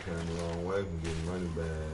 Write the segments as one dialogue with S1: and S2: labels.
S1: came a long way from getting money bad.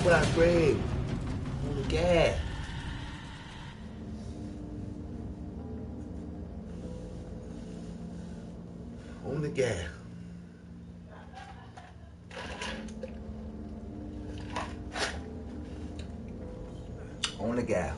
S1: What I grade? On the gas. On the gas. On the gas.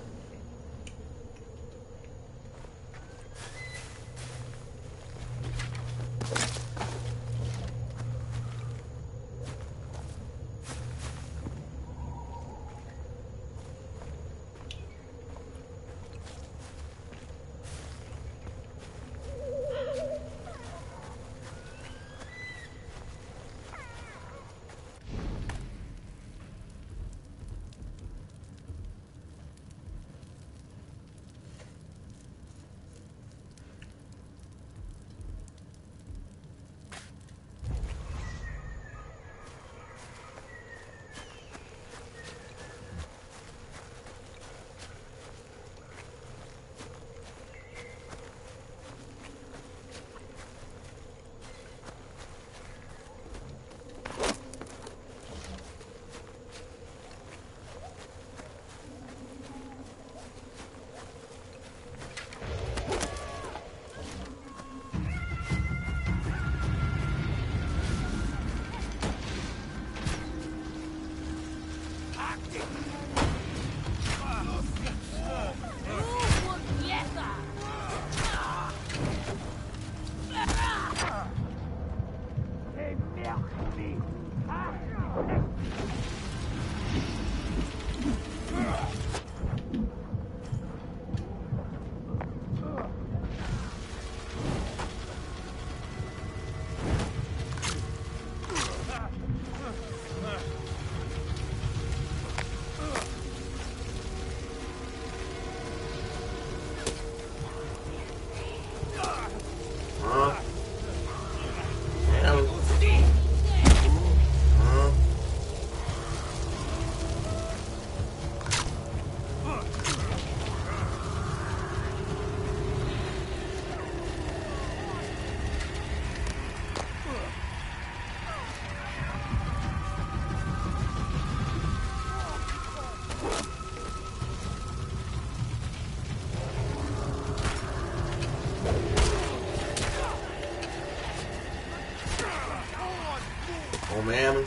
S1: Oh, man.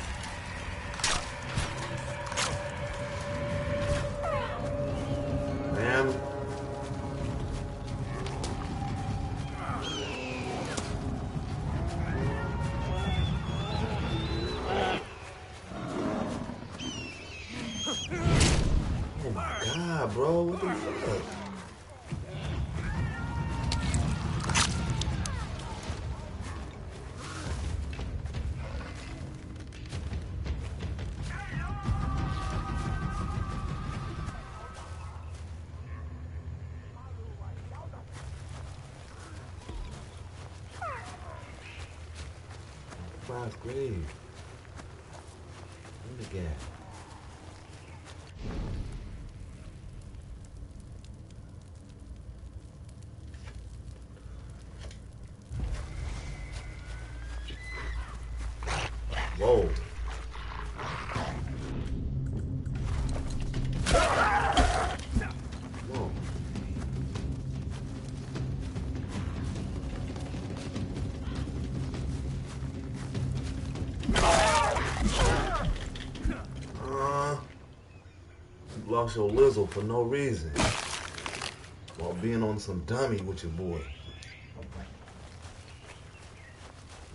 S1: Man. Oh my God, bro. What the fuck? Five grade. Look at that. Whoa. Whoa. You lost your Lizzle for no reason while being on some dummy with your boy.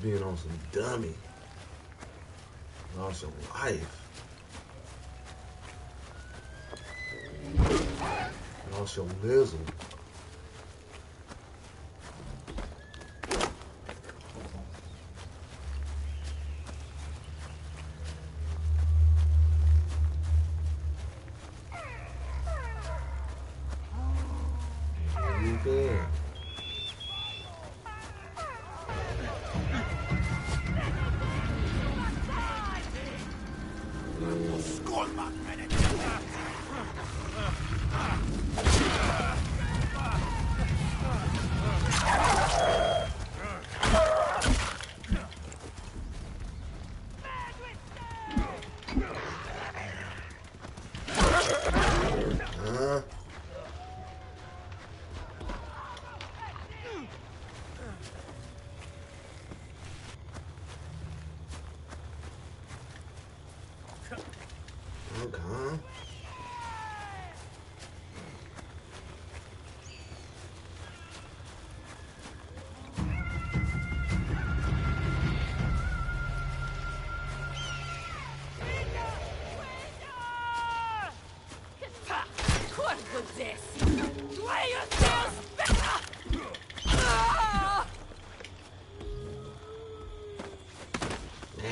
S1: Being on some dummy. Lost your life. Lost your Lizzle.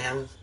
S1: pajamas.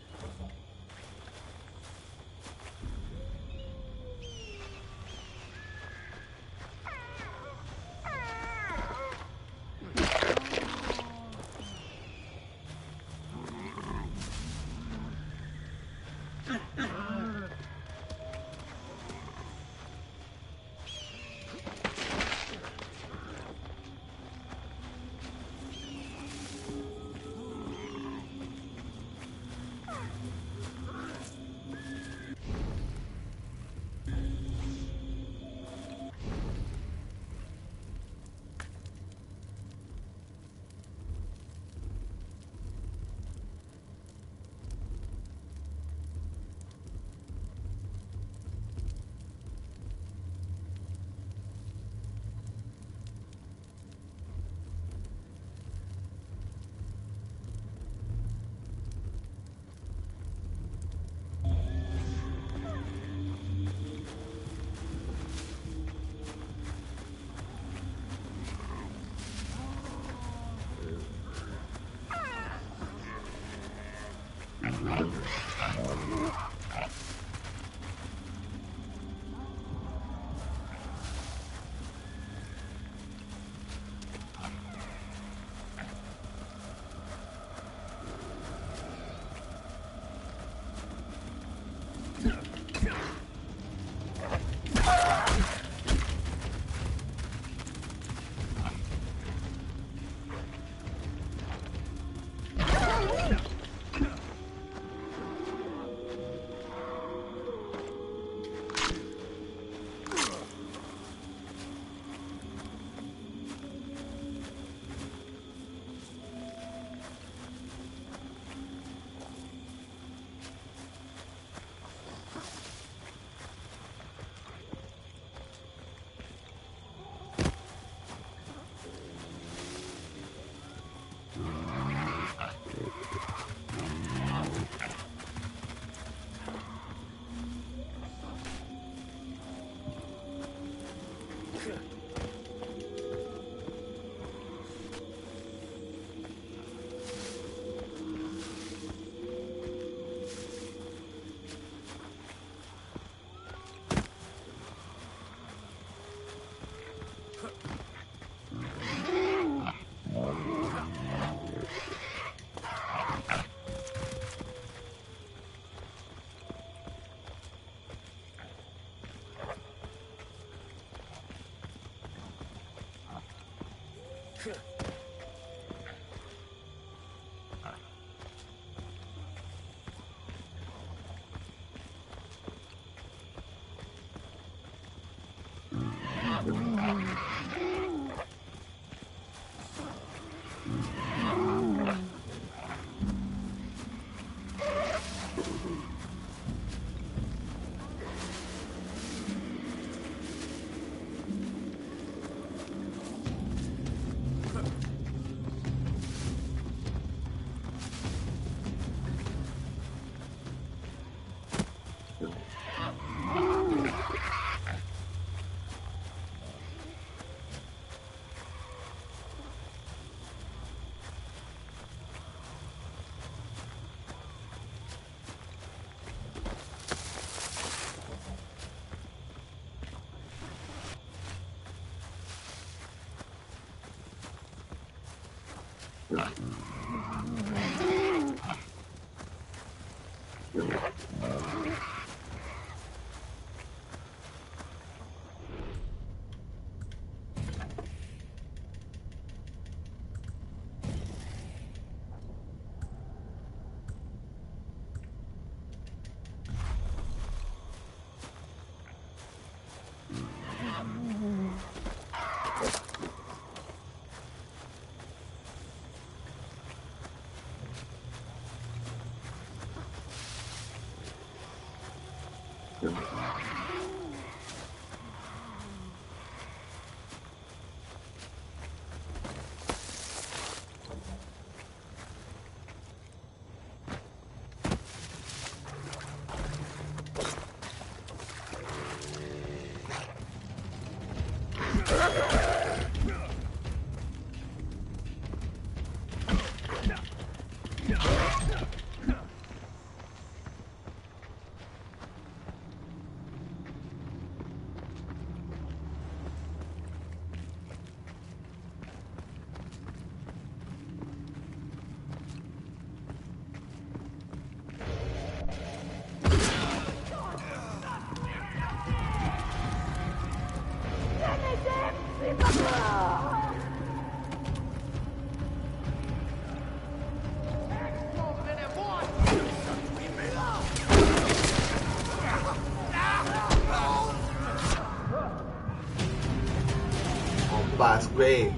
S1: babe.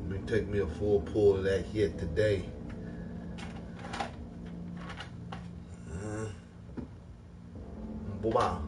S1: Let me take me a full pull of that hit today. Wow.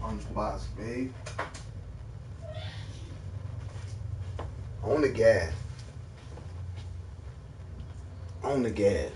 S1: Unbox, babe. On the gas. On the gas.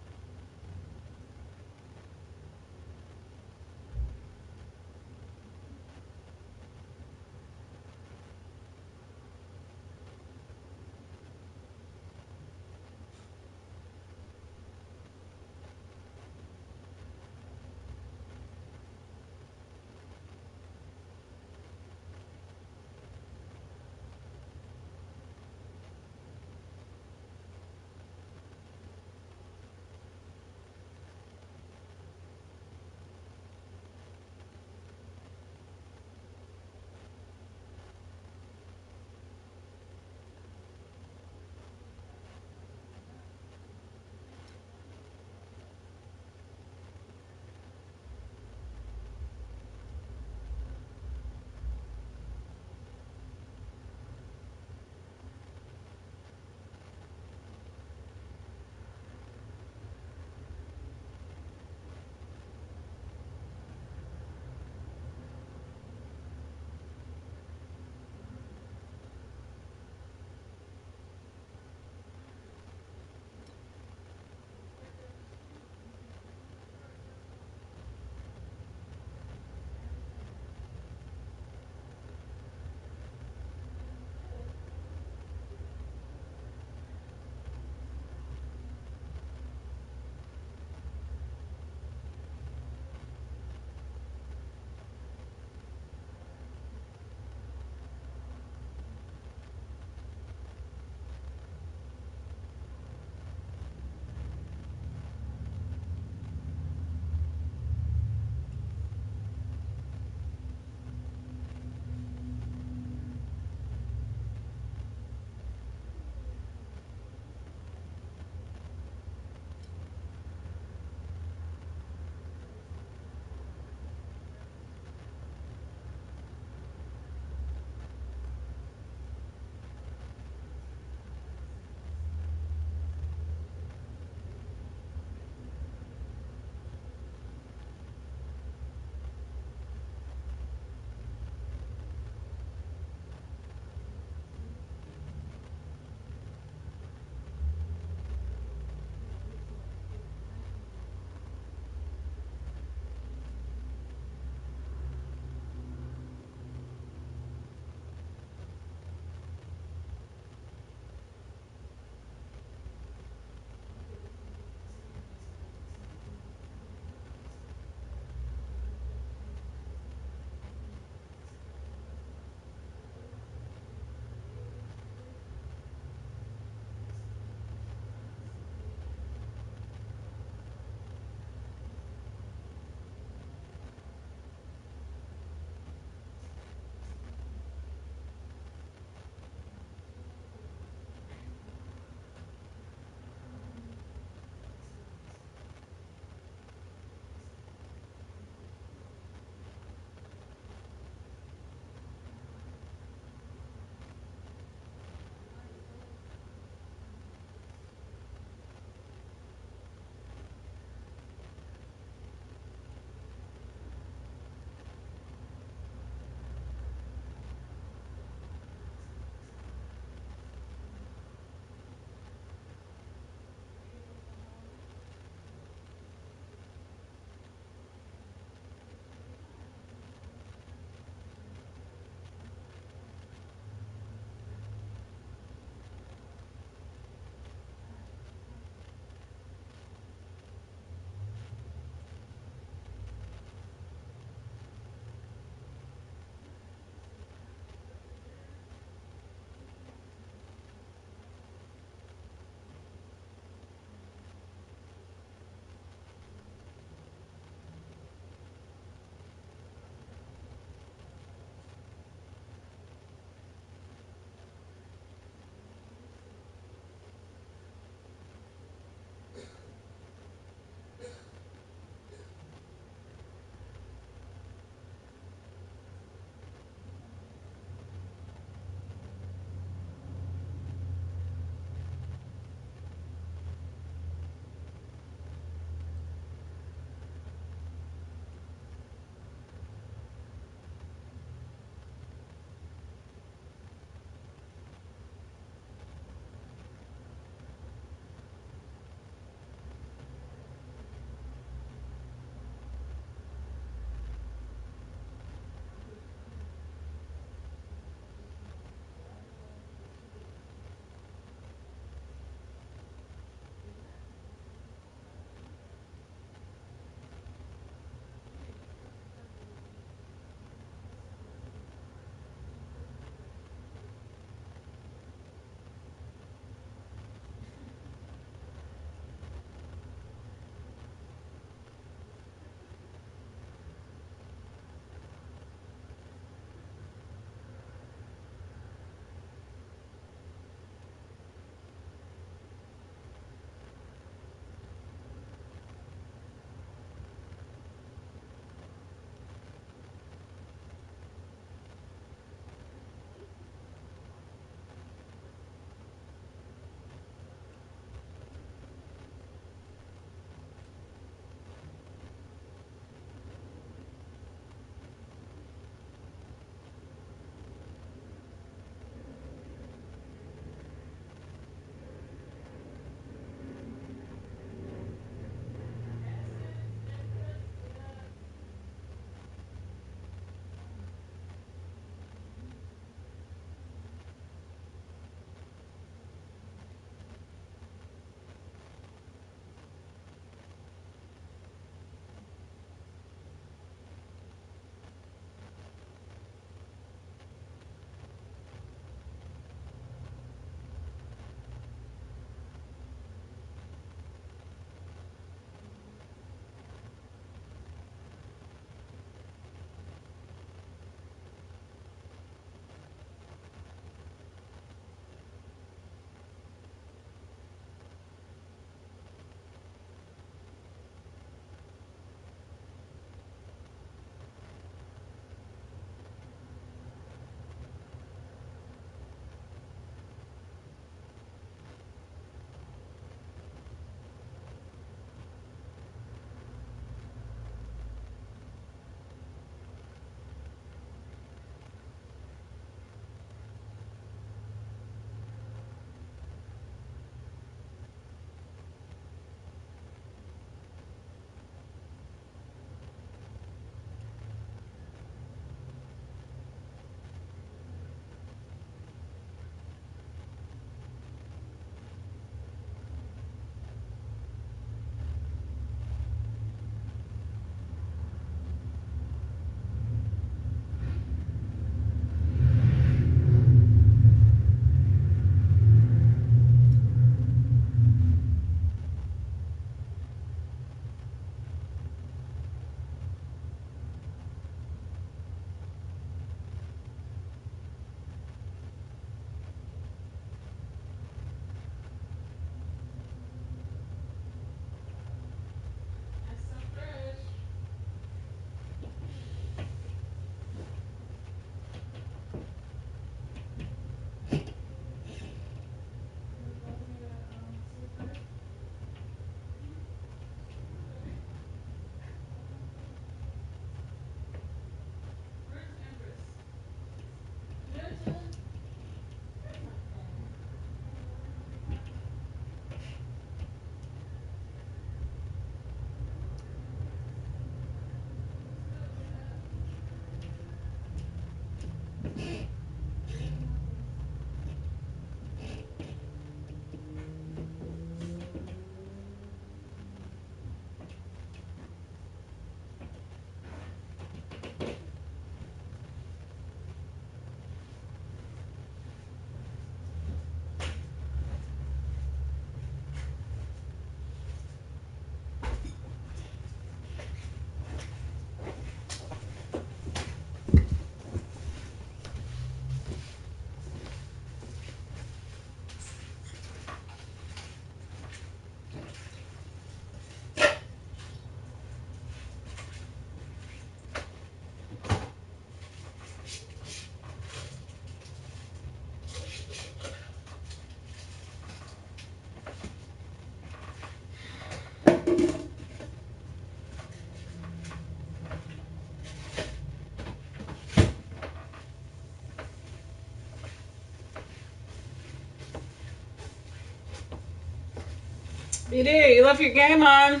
S2: You did. You left your game on.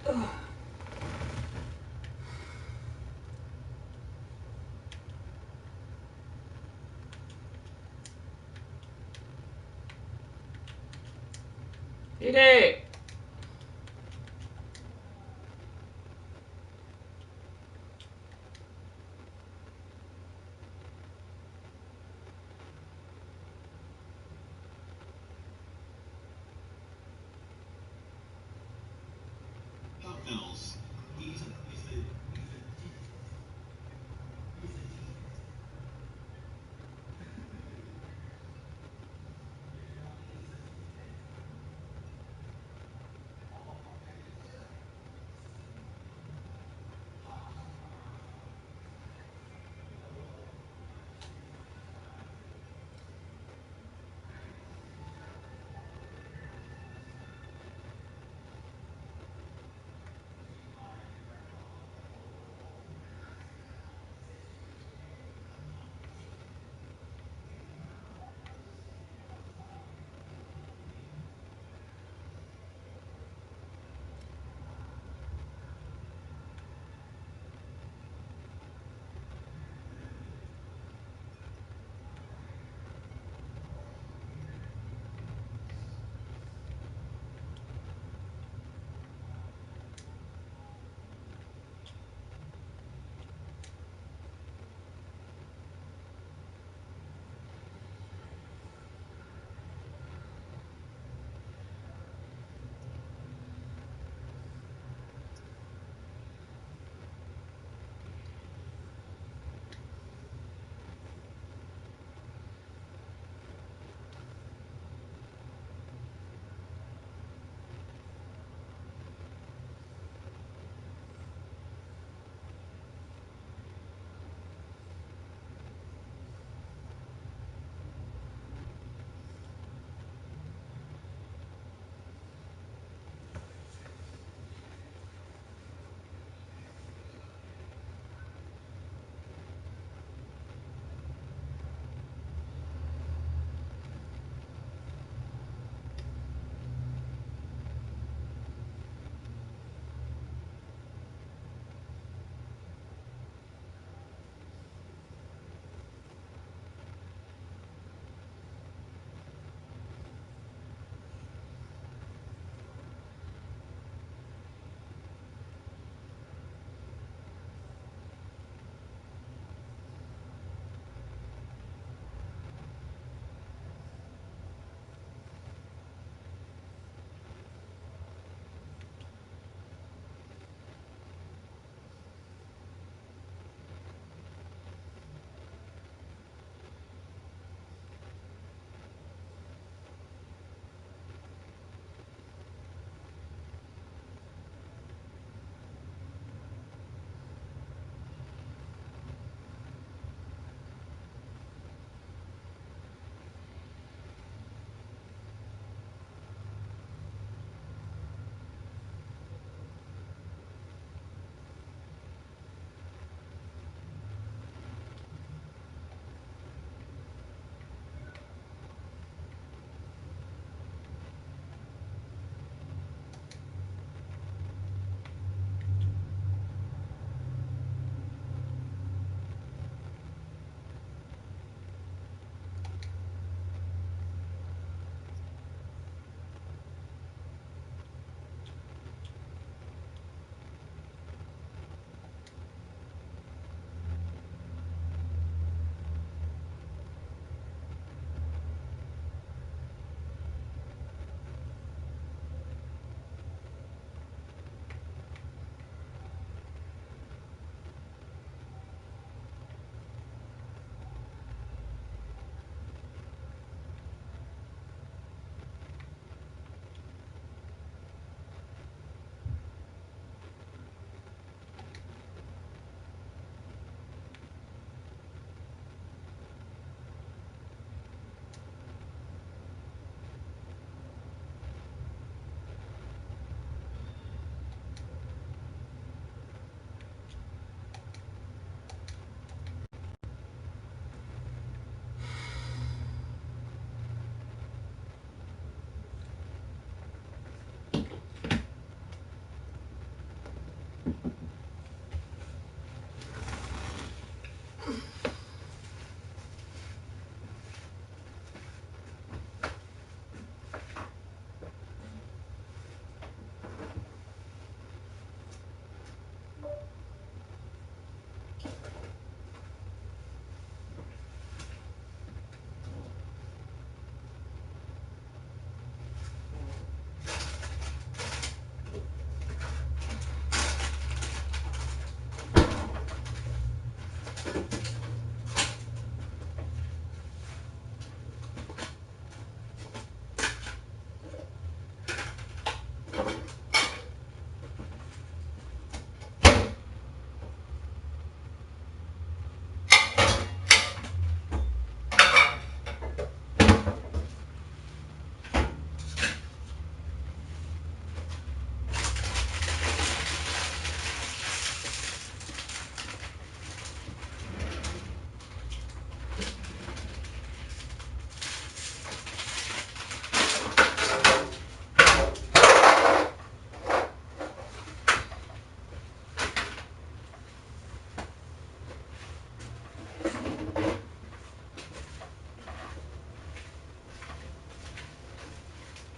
S2: Ugh. You did.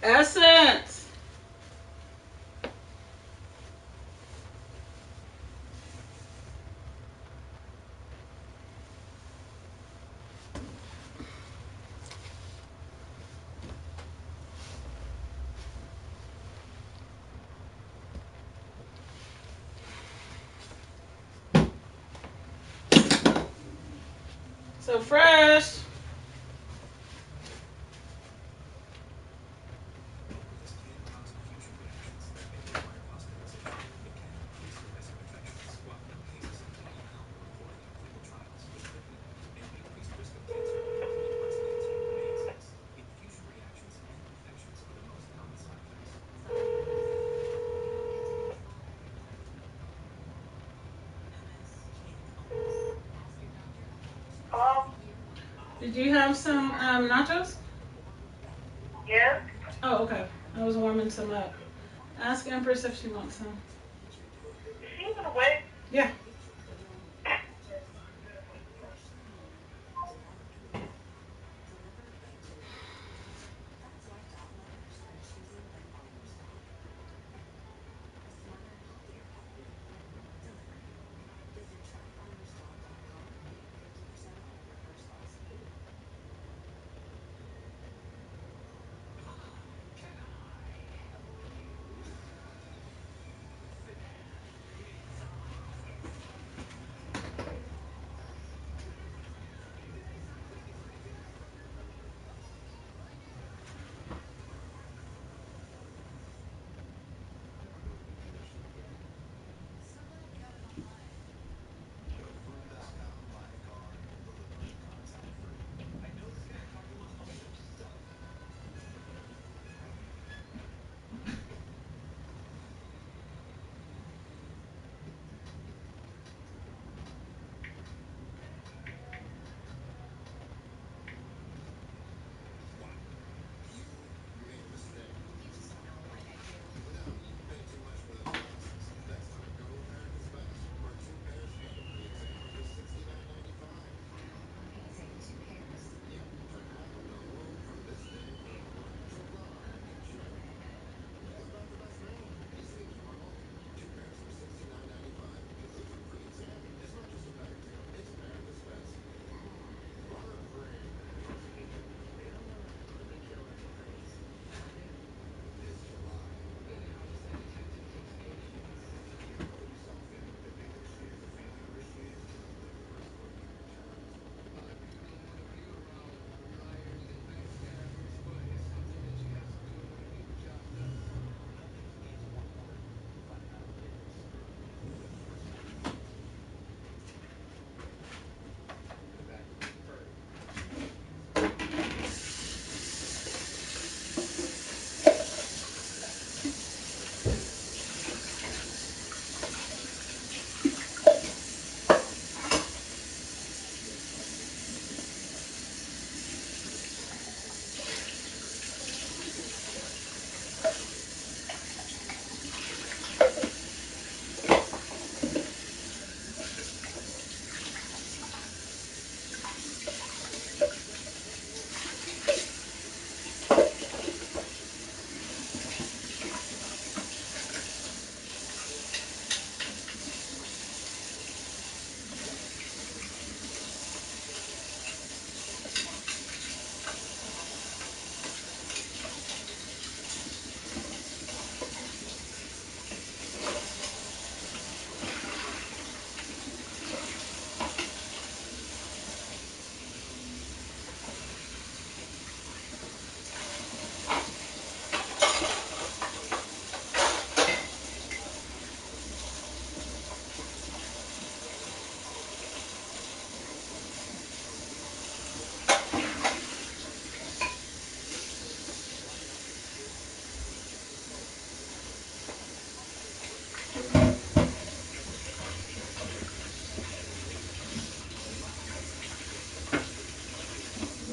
S2: Essence. So fresh. Did you have some nachos?
S3: Yes.
S2: Oh, okay. I was warming some up. Ask Empress if she wants some.
S3: She's awake.
S2: Yeah.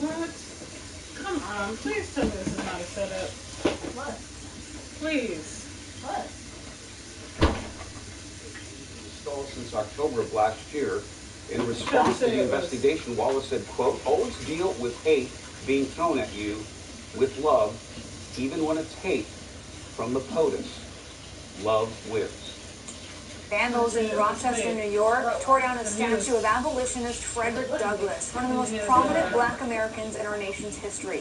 S2: What? Come on. Please tell me this is not a setup.
S3: What?
S2: Please.
S3: What?
S4: Installed since October of last year. In
S2: You tried to
S4: response to
S2: say
S4: the
S2: it was.
S4: investigation, Wallace said, quote, always deal with hate being thrown at you with love Even when it's hate from the POTUS, love wins.
S5: Vandals in Rochester, New York, tore down a statue of abolitionist Frederick Douglass, one of the most prominent black Americans in our nation's history.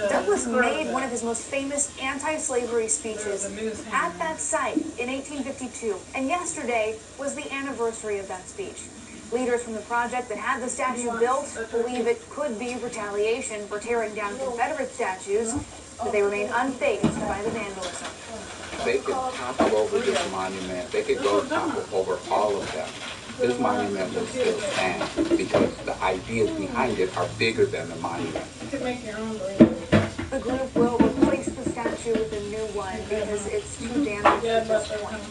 S5: Douglass made one of his most famous anti-slavery speeches at that site in 1852, and yesterday was the anniversary of that speech. Leaders from the project that had the statue built believe it could be retaliation for tearing down Confederate statues, but they remain unfazed by the vandalism.
S4: They could topple over this monument. They could go topple over all of them. This monument will still stand because the ideas behind it are bigger than the monument.
S2: You can make your own belief.
S5: The group will replace the statue with a new one because it's too damaged at this point.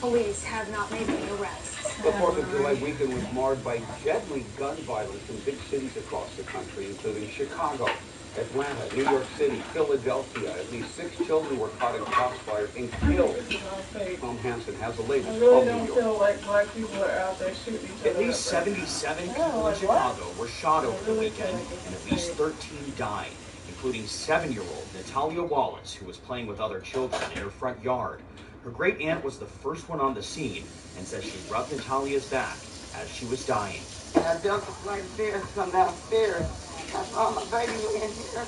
S5: Police have not made any arrests.
S4: The 4th of July weekend was marred by deadly gun violence in big cities across the country, including Chicago, Atlanta, New York City, Philadelphia. At least 6 children were caught in crossfire and killed. Tom Hansen has the latest.
S2: I really don't feel like black people are out there shooting each other.
S6: At least 77 people in Chicago were shot over the weekend, and at least 13 died, including 7-year-old Natalia Wallace, who was playing with other children in her front yard. Her great aunt was the first one on the scene and says she rubbed Natalia's back as she was dying.
S7: And I jumped the flight of stairs, come downstairs. I saw my baby laying here.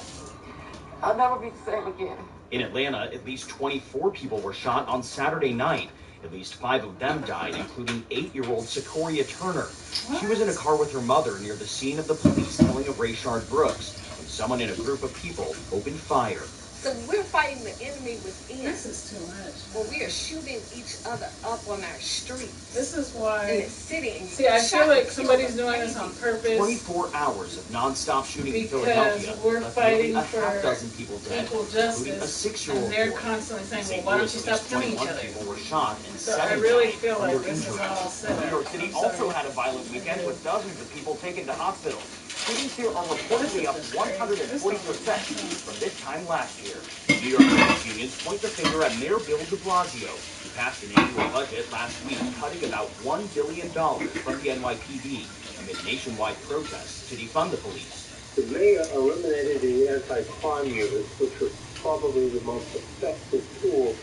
S7: I'll never be the same again.
S6: In Atlanta, at least 24 people were shot on Saturday night. At least 5 of them died, including 8-year-old Sequoia Turner. She was in a car with her mother near the scene of the police killing of Rayshard Brooks when someone in a group of people opened fire.
S8: So we're fighting the enemy within.
S2: This is too much.
S8: Well, we are shooting each other up on our street.
S2: This is why.
S8: In the city.
S2: See, I feel like somebody's doing this on purpose.
S6: 24 hours of non-stop shooting in
S2: Because
S6: Philadelphia.
S2: we're fighting
S6: a
S2: for
S6: half-dozen people dead,
S2: equal
S6: including a
S2: justice,
S6: 6-year-old
S2: and they're
S6: boy.
S2: constantly saying,
S6: St.
S2: well, why don't
S6: Louis,
S2: you
S6: at
S2: stop
S6: least
S2: killing
S6: 21
S2: each other?
S6: people were shot and
S2: So
S6: 7
S2: I really
S6: died
S2: feel
S6: from
S2: like
S6: their
S2: this is
S6: injuries.
S2: all set
S6: New
S2: up.
S6: York City
S2: I'm
S6: also
S2: sorry.
S6: had a violent weekend with dozens of people taken to hospitals. Shootings here are reportedly up 140% from this time last year. New York police unions point the finger at Mayor Bill de Blasio, who passed an annual budget last week cutting about $1 billion from the NYPD amid nationwide protests to defund the police.
S9: The mayor eliminated the anti-crime units, which was probably the most effective tool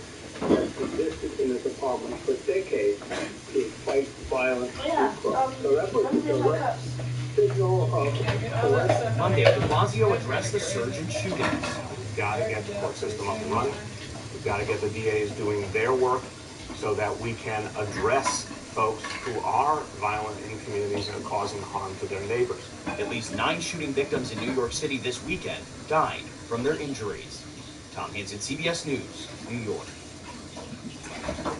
S9: that's existed in the department for decades to fight violent crime. So that was the direct signal of
S6: Monday, de Blasio addressed the surge in shootings.
S10: We've got to get the court system up and running. We've got to get the DAs doing their work so that we can address folks who are violent in communities and are causing harm to their neighbors.
S6: At least 9 shooting victims in New York City this weekend died from their injuries. Tom Hansen, CBS News, New York.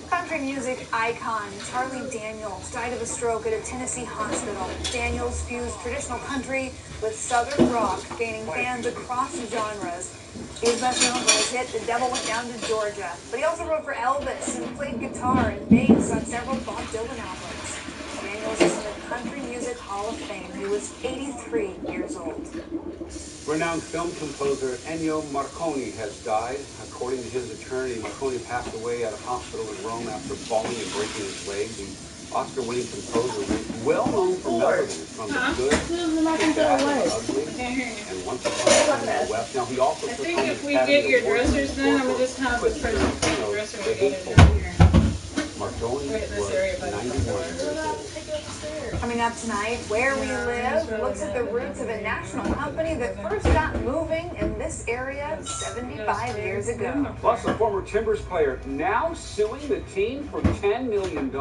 S5: Country music icon Charlie Daniels died of a stroke at a Tennessee hospital. Daniels fused traditional country with southern rock, gaining fans across genres. He was best known for his hit "The Devil Went Down to Georgia," but he also wrote for Elvis and played guitar and bass on several Bob Dylan albums. Daniels is in the Country Music Hall of Fame. He was 83 years old.
S4: Renowned film composer Ennio Morricone has died. According to his attorney, Morricone passed away at a hospital in Rome after falling and breaking his leg. The Oscar-winning composer was well known for melodies from the good, the bad, and the ugly, and Once Upon a Time in the West. Now, he also
S2: I
S4: took
S2: think
S4: home
S2: if
S4: the
S2: we
S4: Academy
S2: get your
S4: Award
S2: dressers
S4: for
S2: done, I'm gonna just have the
S4: Quentin
S2: person take the
S4: Tarantino's
S2: dresser
S4: The
S2: and get it
S4: Hateful
S2: down here.
S4: Morricone
S2: Wait, this
S4: was
S2: area by the
S4: 91
S2: front
S4: years
S2: door.
S4: old.
S5: Coming up tonight, Where We Live looks at the roots of a national company that first got moving in this area 75 years ago.
S4: Plus, a former Timbers player now suing the team for $10 million.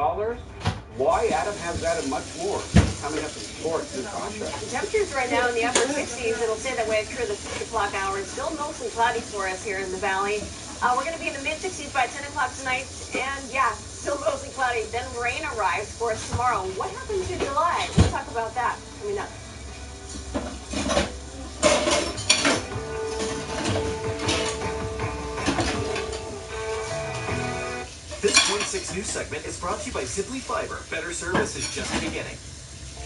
S4: Why Adam has that and much more coming up in sports this contract.
S11: The temperatures right now in the upper 60s. It'll stay that way through the 6 o'clock hours. Still mostly cloudy for us here in the valley. We're going to be in the mid-60s by 10 o'clock tonight. And yeah, still mostly cloudy. Then rain arrives for us tomorrow. What happened to July? We'll talk about that coming up.
S12: This 26 News segment is brought to you by Simply Fiber. Better service is just beginning.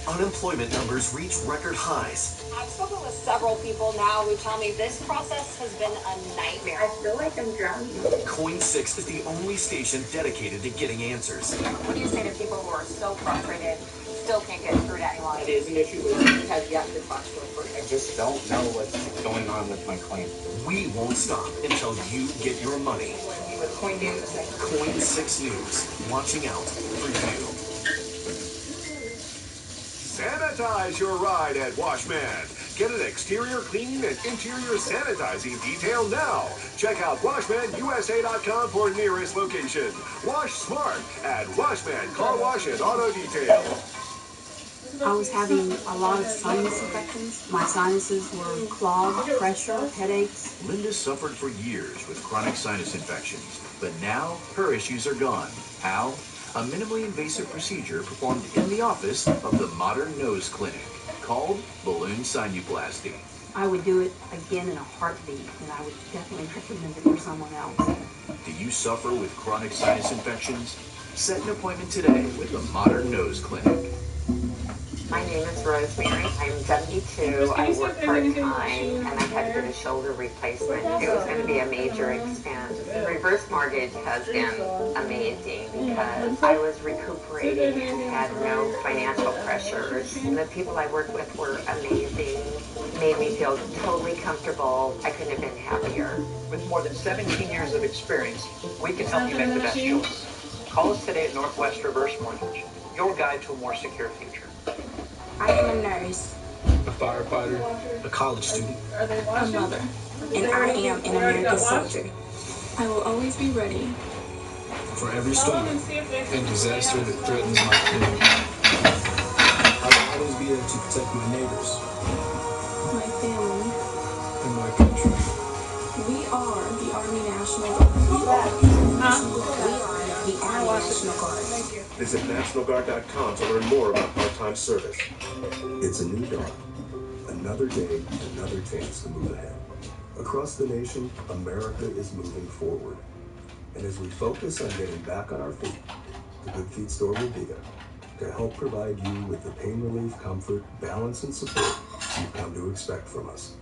S12: Unemployment numbers reach record highs.
S11: I've spoken with several people now who tell me this process has been a nightmare. I feel like I'm drowning.
S12: Coin 6 is the only station dedicated to getting answers.
S11: What do you say to people who are so frustrated, still can't get through to anyone?
S7: It is an issue. He has yet to talk to a person.
S4: just don't know what's going on with my claim.
S12: We won't stop until you get your money.
S7: With Coin News.
S12: Coin 6 News, watching out for you.
S13: Sanitize your ride at Washman. Get an exterior cleaning and interior sanitizing detail now. Check out WashmanUSA.com for nearest location. Wash smart at Washman Car Wash and Auto Detail.
S14: I was having a lot of sinus infections. My sinuses were clogged, pressure, headaches.
S6: Linda suffered for years with chronic sinus infections, but now her issues are gone. How? A minimally invasive procedure performed in the office of the Modern Nose Clinic, called balloon sinuplasty.
S14: I would do it again in a heartbeat, and I would definitely recommend it for someone else.
S6: Do you suffer with chronic sinus infections? Set an appointment today with the Modern Nose Clinic.
S15: My name is Rosemary. I'm 72. I work part-time, and I had to get a shoulder replacement. It was going to be a major expense. The reverse mortgage has been amazing because I was recuperating and had no financial pressures. And the people I worked with were amazing, made me feel totally comfortable. I couldn't have been happier.
S16: With more than 17 years of experience, we can help you make the best choice. Call us today at Northwest Reverse Mortgage, your guide to a more secure future.
S14: I am a nurse,
S17: a firefighter, a college student,
S14: a mother, and I am an American soldier. I will always be ready
S17: for every storm and disaster that threatens my community. I will always be there to protect my neighbors,
S14: my family,
S17: and my country.
S14: We are the Army National Guard. We are the Army National Guard.
S13: Visit NationalGuard.com to learn more about part-time service.
S18: It's a new dawn. Another day, another chance to move ahead. Across the nation, America is moving forward. And as we focus on getting back on our feet, the Good Feet store will be there to help provide you with the pain relief, comfort, balance, and support you've come to expect from us.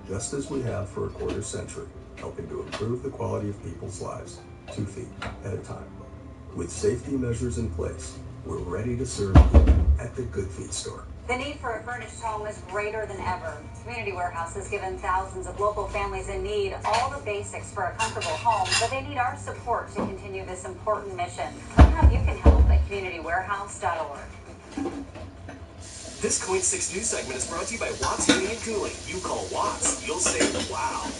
S18: Just as we have for a quarter century, helping to improve the quality of people's lives, 2 feet at a time. With safety measures in place, we're ready to serve you at the Good Feet store.
S19: The need for a furnished home is greater than ever. Community Warehouse has given thousands of local families in need all the basics for a comfortable home, but they need our support to continue this important mission. Learn how you can help at communitywarehouse.org.
S12: This Coin 6 News segment is brought to you by Watts Heating and Cooling. You call Watts, you'll say wow.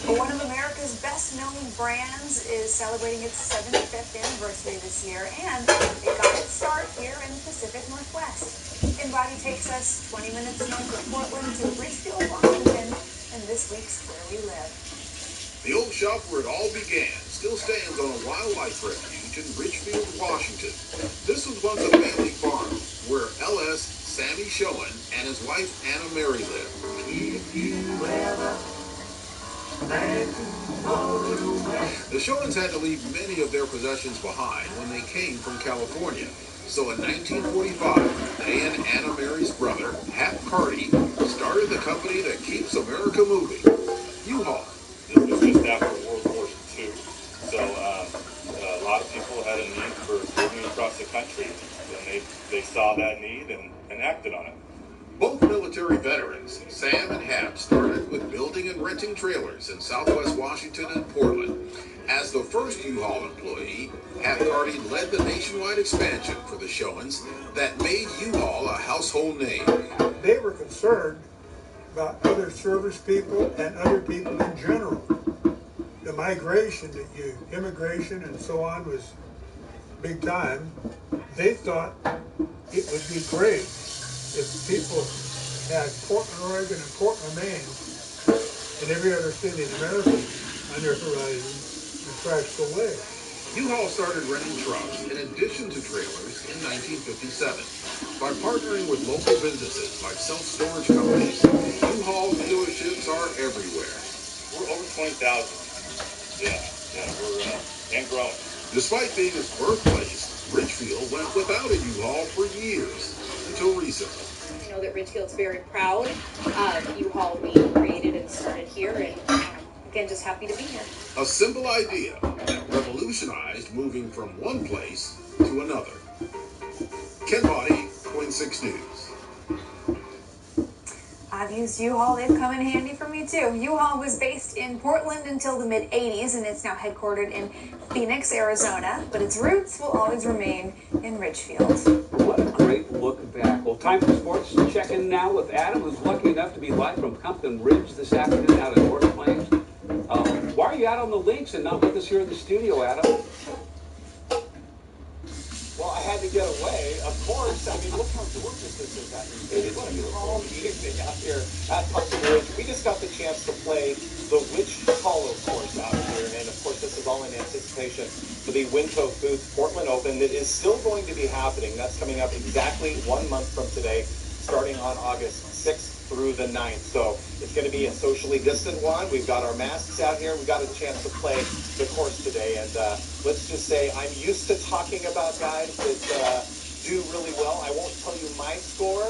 S5: One of America's best-known brands is celebrating its 75th anniversary this year, and it got its start here in the Pacific Northwest. InBody takes us 20 minutes north of Portland to Richfield, Washington, and this week's Where We Live.
S20: The old shop where it all began still stands on a wildlife refuge in Richfield, Washington. This was once a family farm where L.S. Sammy Schoen and his wife Anna Mary lived. If you ever the Schoens had to leave many of their possessions behind when they came from California. So in 1945, they and Anna Mary's brother, Hap Carty, started the company that keeps America moving, U-Haul.
S21: This was just after World War II, so a lot of people had a need for moving across the country, and they saw that need and acted on it.
S20: Both military veterans, Sam and Hap, started with building and renting trailers in Southwest Washington and Portland. As the first U-Haul employee, Hap Carty led the nationwide expansion for the Schoens that made U-Haul a household name.
S22: They were concerned about other service people and other people in general. The migration, immigration and so on was big time. They thought it would be great if people had Portland, Oregon, and Portland, Maine, and every other city in America on their horizon and crashed away.
S20: U-Haul started renting trucks in addition to trailers in 1957. By partnering with local businesses like self-storage companies, U-Haul dealerships are everywhere.
S21: We're over 20,000. Yeah, we're and growing.
S20: Despite being its birthplace, Richfield went without a U-Haul for years, until recently.
S11: I know that Richfield's very proud of U-Haul being created and started here, and again, just happy to be here.
S20: A simple idea that revolutionized moving from one place to another. Ken Body, Coin 6 News.
S5: I've used U-Haul. They've come in handy for me too. U-Haul was based in Portland until the mid-'80s, and it's now headquartered in Phoenix, Arizona, but its roots will always remain in Ridgefield.
S4: What a great look back. Well, time for sports. Checking now with Adam, who's lucky enough to be live from Compton Ridge this afternoon out in North Plains. Why are you out on the links and not with us here in the studio, Adam?
S1: Well, I had to get away, of course. I mean, look how gorgeous this is out here. What a calm evening out here at Compton Ridge. We just got the chance to play the Witch Hollow course out here, and of course, this is all in anticipation for the Windhoek Booth Portland Open that is still going to be happening. That's coming up exactly 1 month from today, starting on August 6th through the 9th. So it's going to be a socially distant one. We've got our masks out here. We got a chance to play the course today, and let's just say I'm used to talking about guys that do really well. I won't tell you my score,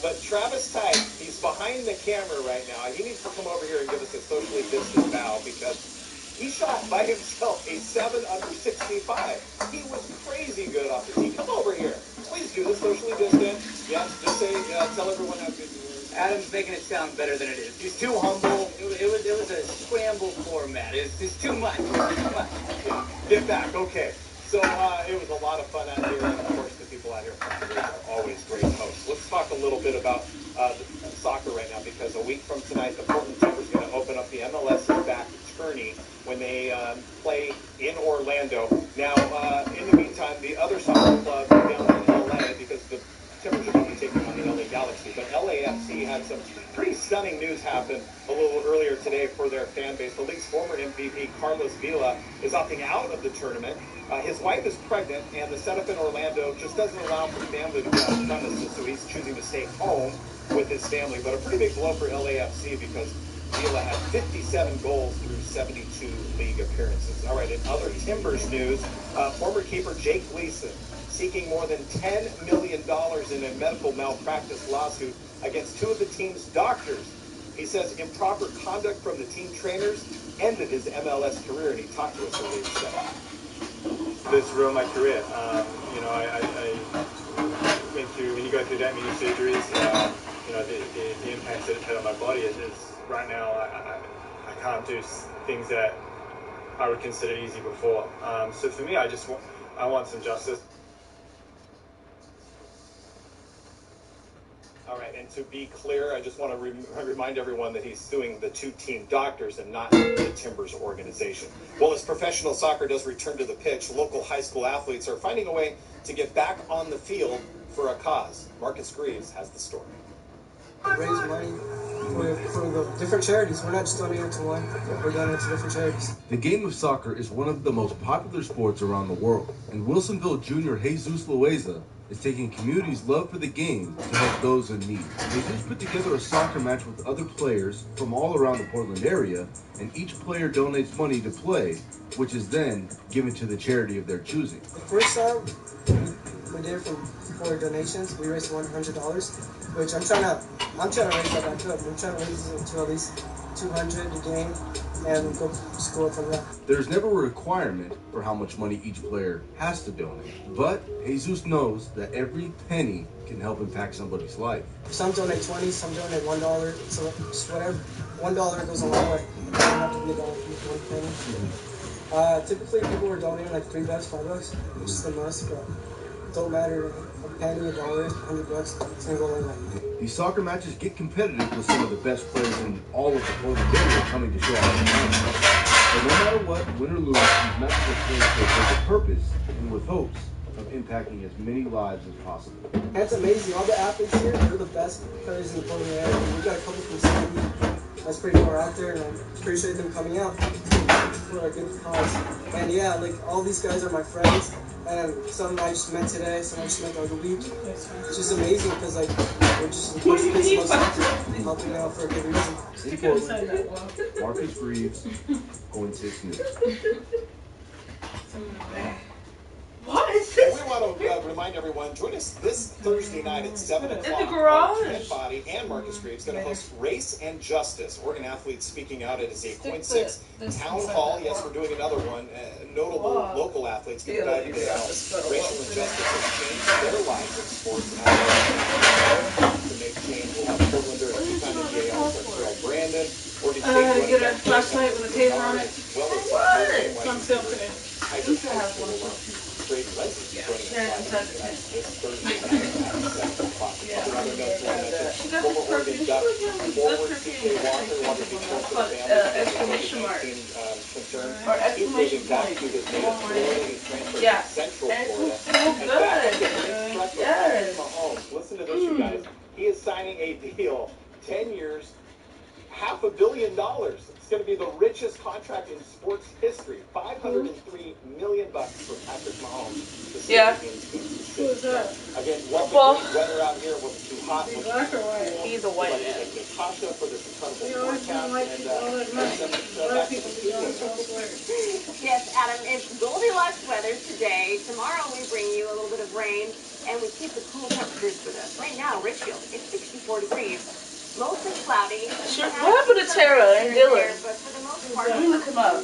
S1: but Travis Tite, he's behind the camera right now. He needs to come over here and give us a socially distant bow because he shot by himself a 7 under 65. He was crazy good off the tee. Come over here. Please do this socially distant. Yeah, just say, tell everyone how good you were.
S3: Adam's making it sound better than it is. He's too humble. It was a scramble format. It's too much.
S1: Yeah, get back. Okay. So it was a lot of fun out here, and of course the people out here are always great hosts. Let's talk a little bit about soccer right now, because a week from tonight, the Portland Timbers are going to open up the MLS's back tourney when they play in Orlando. Now, in the meantime, the other soccer club down in LA, because the Timbers are going to be taking on the LA Galaxy, but LAFC had some pretty stunning news happen a little earlier today for their fan base. The league's former MVP, Carlos Vela, is opting out of the tournament. His wife is pregnant, and the setup in Orlando just doesn't allow for family to be on premises, so he's choosing to stay home with his family. But a pretty big blow for LAFC because Vela had 57 goals through 72 league appearances. All right, in other Timbers news, former keeper Jake Gleason seeking more than $10 million in a medical malpractice lawsuit against two of the team's doctors. He says improper conduct from the team trainers ended his MLS career, and he talked to us earlier today.
S23: This ruined my career. I went through, when you go through that many surgeries, the impact that it had on my body is right now, I can't do things that I would consider easy before. So for me, I want some justice.
S1: All right, and to be clear, I just want to remind everyone that he's suing the two team doctors and not the Timbers organization. Well, as professional soccer does return to the pitch, local high school athletes are finding a way to get back on the field for a cause. Marcus Greaves has the story.
S24: Raise money for the different charities. We're not just donating to one, we're donating to different charities.
S25: The game of soccer is one of the most popular sports around the world, and Wilsonville junior Jesus Loaiza is taking community's love for the game to help those in need. Jesus put together a soccer match with other players from all around the Portland area, and each player donates money to play, which is then given to the charity of their choosing.
S24: The first time we did it for donations, we raised $100, which I'm trying to raise that back up. I'm trying to raise it to at least 200 a game and go score from that.
S25: There's never a requirement for how much money each player has to donate, but Jesus knows that every penny can help impact somebody's life.
S24: Some donate 20, some donate $1, so just whatever. $1 goes a long way. It doesn't have to be one penny. Typically people were donating like $3, $5, which is the most, but it don't matter. A penny, $1, $100, it's gonna go a long way.
S25: These soccer matches get competitive with some of the best players in all of the Portland area coming to show off their talent. But no matter what, win or lose, these matches are played for a purpose and with hopes of impacting as many lives as possible.
S24: And it's amazing. All the athletes here, they're the best players in the Portland area. We got a couple from City. That's pretty far out there, and I appreciate them coming out for a good cause. And yeah, like all these guys are my friends. And some I just met today, some I just met the other week. It's just amazing because like we're just helping out for a good reason.
S25: In Portland, Marcus Greaves, Going 6 News.
S1: What is this? And we want to remind everyone, join us this Thursday night at 7 o'clock.
S2: In the garage.
S1: Ted Body and Marcus Greaves going to host Race and Justice. Oregon athletes speaking out at his 8.6 Town Hall. Yes, we're doing another one. Notable local athletes going to dive into how racial injustice has changed their lives in sports to make change. We'll have Portlander afternoon. We're going to be
S2: Get a flashlight with a taser on it.
S1: What?
S2: On sale today.
S1: I just have one. Great Leslie joining us live this Thursday night at 7 o'clock. A couple other notes I want to mention. Former Oregon Duck forward CJ Walker wanted to be close to the family
S2: exclamation mark.
S1: Concern.
S2: Or
S1: He's moving back to his native Florida. He's transferred to Central Florida. And back at the Prince Truck with Mahomes. Listen to this, you guys. He is signing a deal, 10 years, $500 million. It's going to be the richest contract in sports history. $503 million for Patrick Mahomes.
S2: Yeah.
S1: Who is that? Again, weather out here wasn't too hot.
S2: Black or white? He's a white man.
S1: Natasha for this incredible forecast.
S11: Yes, Adam, it's Goldilocks weather today. Tomorrow we bring you a little bit of rain, and we keep the cool temperatures with us. Right now, Richfield, it's 64 degrees. Mostly cloudy.
S2: Sure. What happened to Tara and Dylan?
S11: But for the most part,
S2: Let me look him up.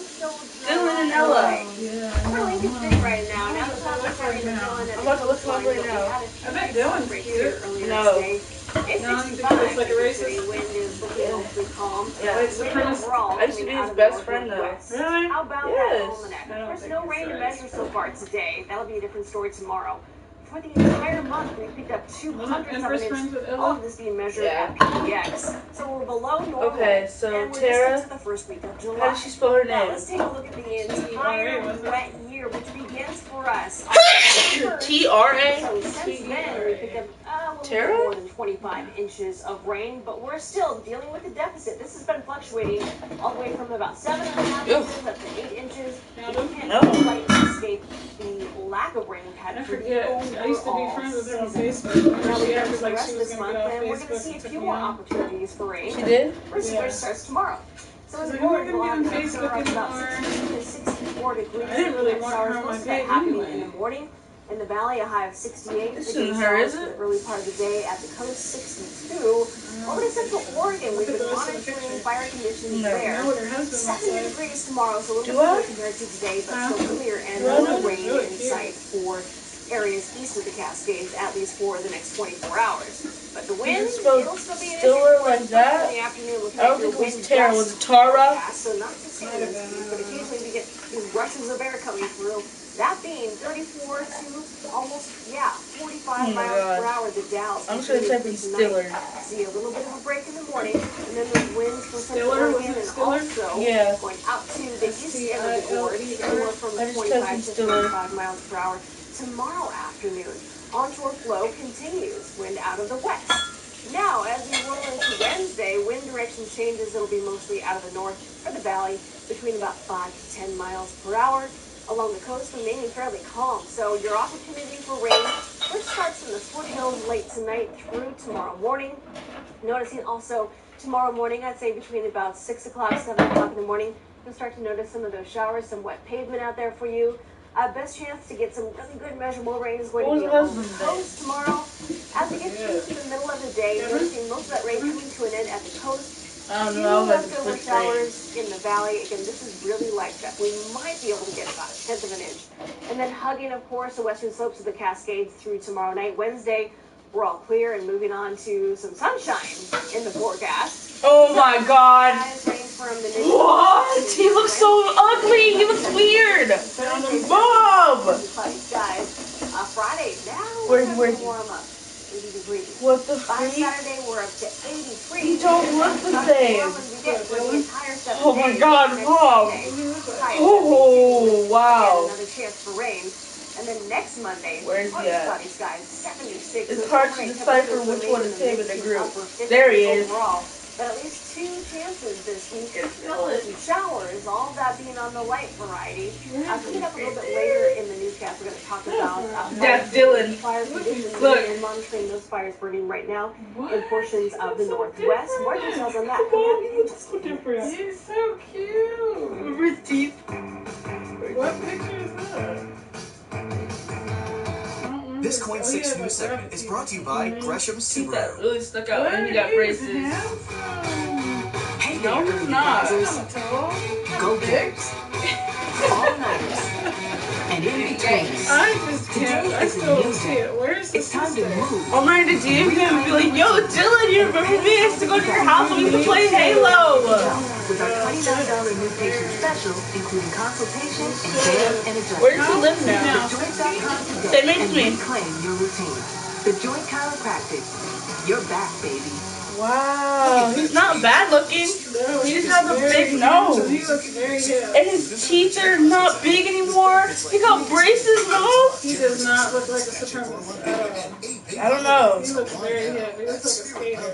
S2: Dylan and Ella.
S11: We're Lincoln City right now. Now the sun is starting to Dylan.
S2: I'm about to look him up right now. I bet Dylan's cute. No.
S11: It's
S2: No,
S11: 65.
S2: it's like a racist.
S11: Wind is looking hopefully calm.
S2: Yeah, it's I used to be his best friend though. Really?
S11: How about that almanac? There's no rain to measure so far today. That'll be a different story tomorrow. For the entire month, we picked up 200 inches. All of this being measured at PDX. So we're below normal.
S2: Okay, so
S11: and we're
S2: Tara,
S11: just into the first week of July.
S2: how does she spell her
S11: Now,
S2: name?
S11: let's take a look at the entire wet year, which begins for us.
S2: T-R-A?
S11: So since then, we picked up a little bit more than 25 inches of rain, but we're still dealing with the deficit. This has been fluctuating all the way from about 7.5 inches up to 8 inches. We can't quite escape the lack of rain we've had.
S2: I forget. I used to be friends with her on Facebook.
S11: Now
S2: She
S11: we
S2: acted
S11: have
S2: like
S11: the
S2: she
S11: rest
S2: was
S11: this
S2: going to
S11: month,
S2: get off
S11: and we're going to
S2: Facebook
S11: see a
S2: and
S11: few
S2: took
S11: more
S2: me out.
S11: opportunities for rain.
S2: She did?
S11: First
S2: Yeah.
S11: starts tomorrow. So in the
S2: Like,
S11: morning,
S2: we're
S11: we'll
S2: gonna
S11: have
S2: be on
S11: temperatures
S2: Facebook
S11: about
S2: anymore.
S11: 60 to 64 degrees.
S2: I didn't really want her on my
S11: Most of that
S2: page
S11: happening
S2: anyway.
S11: in the morning. In the valley, a high of 68.
S2: This
S11: The
S2: isn't her, is
S11: in
S2: it?
S11: the early part of the day at the coast, 62. Over to Central Oregon, we've been monitoring fire conditions there. 70 degrees tomorrow, so a little bit cooler compared to today, but still clear and no rain in sight for areas east of the Cascades, at least for the next 24 hours. But the wind, it'll still be an issue
S2: like that?
S11: in the afternoon.
S2: I don't think it was Tara. Was it Tara?
S11: So not to see this, but occasionally we get these rushes of air coming through. That being 34 to almost, 45 miles per hour, the Dalles.
S2: I'm just going to type in Stiller.
S11: See a little bit of a break in the morning, and then the winds from Central
S2: Stiller?
S11: Oregon, and also going out to the east end of the Gorge, anywhere from 25 to 35 miles per hour. Tomorrow afternoon, onshore flow continues, wind out of the west. Now, as we roll into Wednesday, wind direction changes. It'll be mostly out of the north for the valley, between about 5 to 10 miles per hour. Along the coast, remaining fairly calm. So your opportunity for rain first starts in the foothills late tonight through tomorrow morning. Noticing also tomorrow morning, I'd say between about 6 o'clock, 7 o'clock in the morning, you'll start to notice some of those showers, some wet pavement out there for you. Best chance to get some really good measurable rain is going to be on the coast tomorrow. As we get to the middle of the day, noticing most of that rain coming to an end at the coast.
S2: I don't know.
S11: Leftover showers in the valley. Again, this is really light stuff. We might be able to get about 1/10 of an inch. And then hugging, of course, the western slopes of the Cascades through tomorrow night. Wednesday, we're all clear and moving on to some sunshine in the forecast.
S2: Oh my God.
S11: What?
S2: He looks so ugly. He looks weird. Mom.
S11: Friday, now
S2: Where's
S11: warm up. 80 degrees.
S2: What the
S11: By
S2: freak?
S11: Saturday, we're up to 83.
S2: You don't look the same.
S11: Oh
S2: my God, Mom. Oh, wow.
S11: Another chance for rain. And then next Monday,
S2: where's he at?
S11: cloudy skies, 76.
S2: It's hard to decipher which one is him in the group. There he is.
S11: Overall. But at least 2 chances this week. Some showers, all of that being on the light variety. Coming up a little bit later in the newscast, we're going to talk about
S2: That's Dylan.
S11: fire conditions
S2: Look.
S11: and monitoring those fires burning right now in portions of the northwest. More details on that.
S2: He looks so different. He's so cute. Remember his teeth? What picture is that?
S12: This Coin 6 news segment is brought to you by Gresham
S2: Teeth that
S12: Subaru.
S2: really stuck out and he got braces.
S12: Hey
S2: No,
S12: there,
S2: he's not.
S12: go getters, all-nighters, and in between.
S2: I'm just Yeah, I still don't see it. Where's the sister?
S6: I'm ready to DM him and be like, yo, Dylan, you remember me? I used to go to your house and we used to play Halo.
S7: With our $29 new patient special, including consultation, exam, and adjustment.
S6: Where does he live now? They mentioned me.
S7: Reclaim your routine. The Joint Chiropractic. You're back, baby.
S6: Wow, he's not bad looking. He just has a big nose.
S2: He looks very good.
S6: And his teeth are not big anymore. He got braces, no?
S2: He does not look like a supremacist at all.
S6: I don't know.
S2: He looks very hip. He looks like a skater.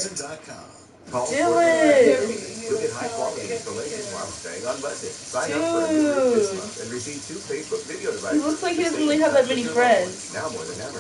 S6: Dylan.
S8: You'll get high-quality installations while staying on budget. Sign up for a new group this month and receive 2 Facebook video devices.
S6: He looks like he doesn't really have that many friends.
S8: Now more than ever.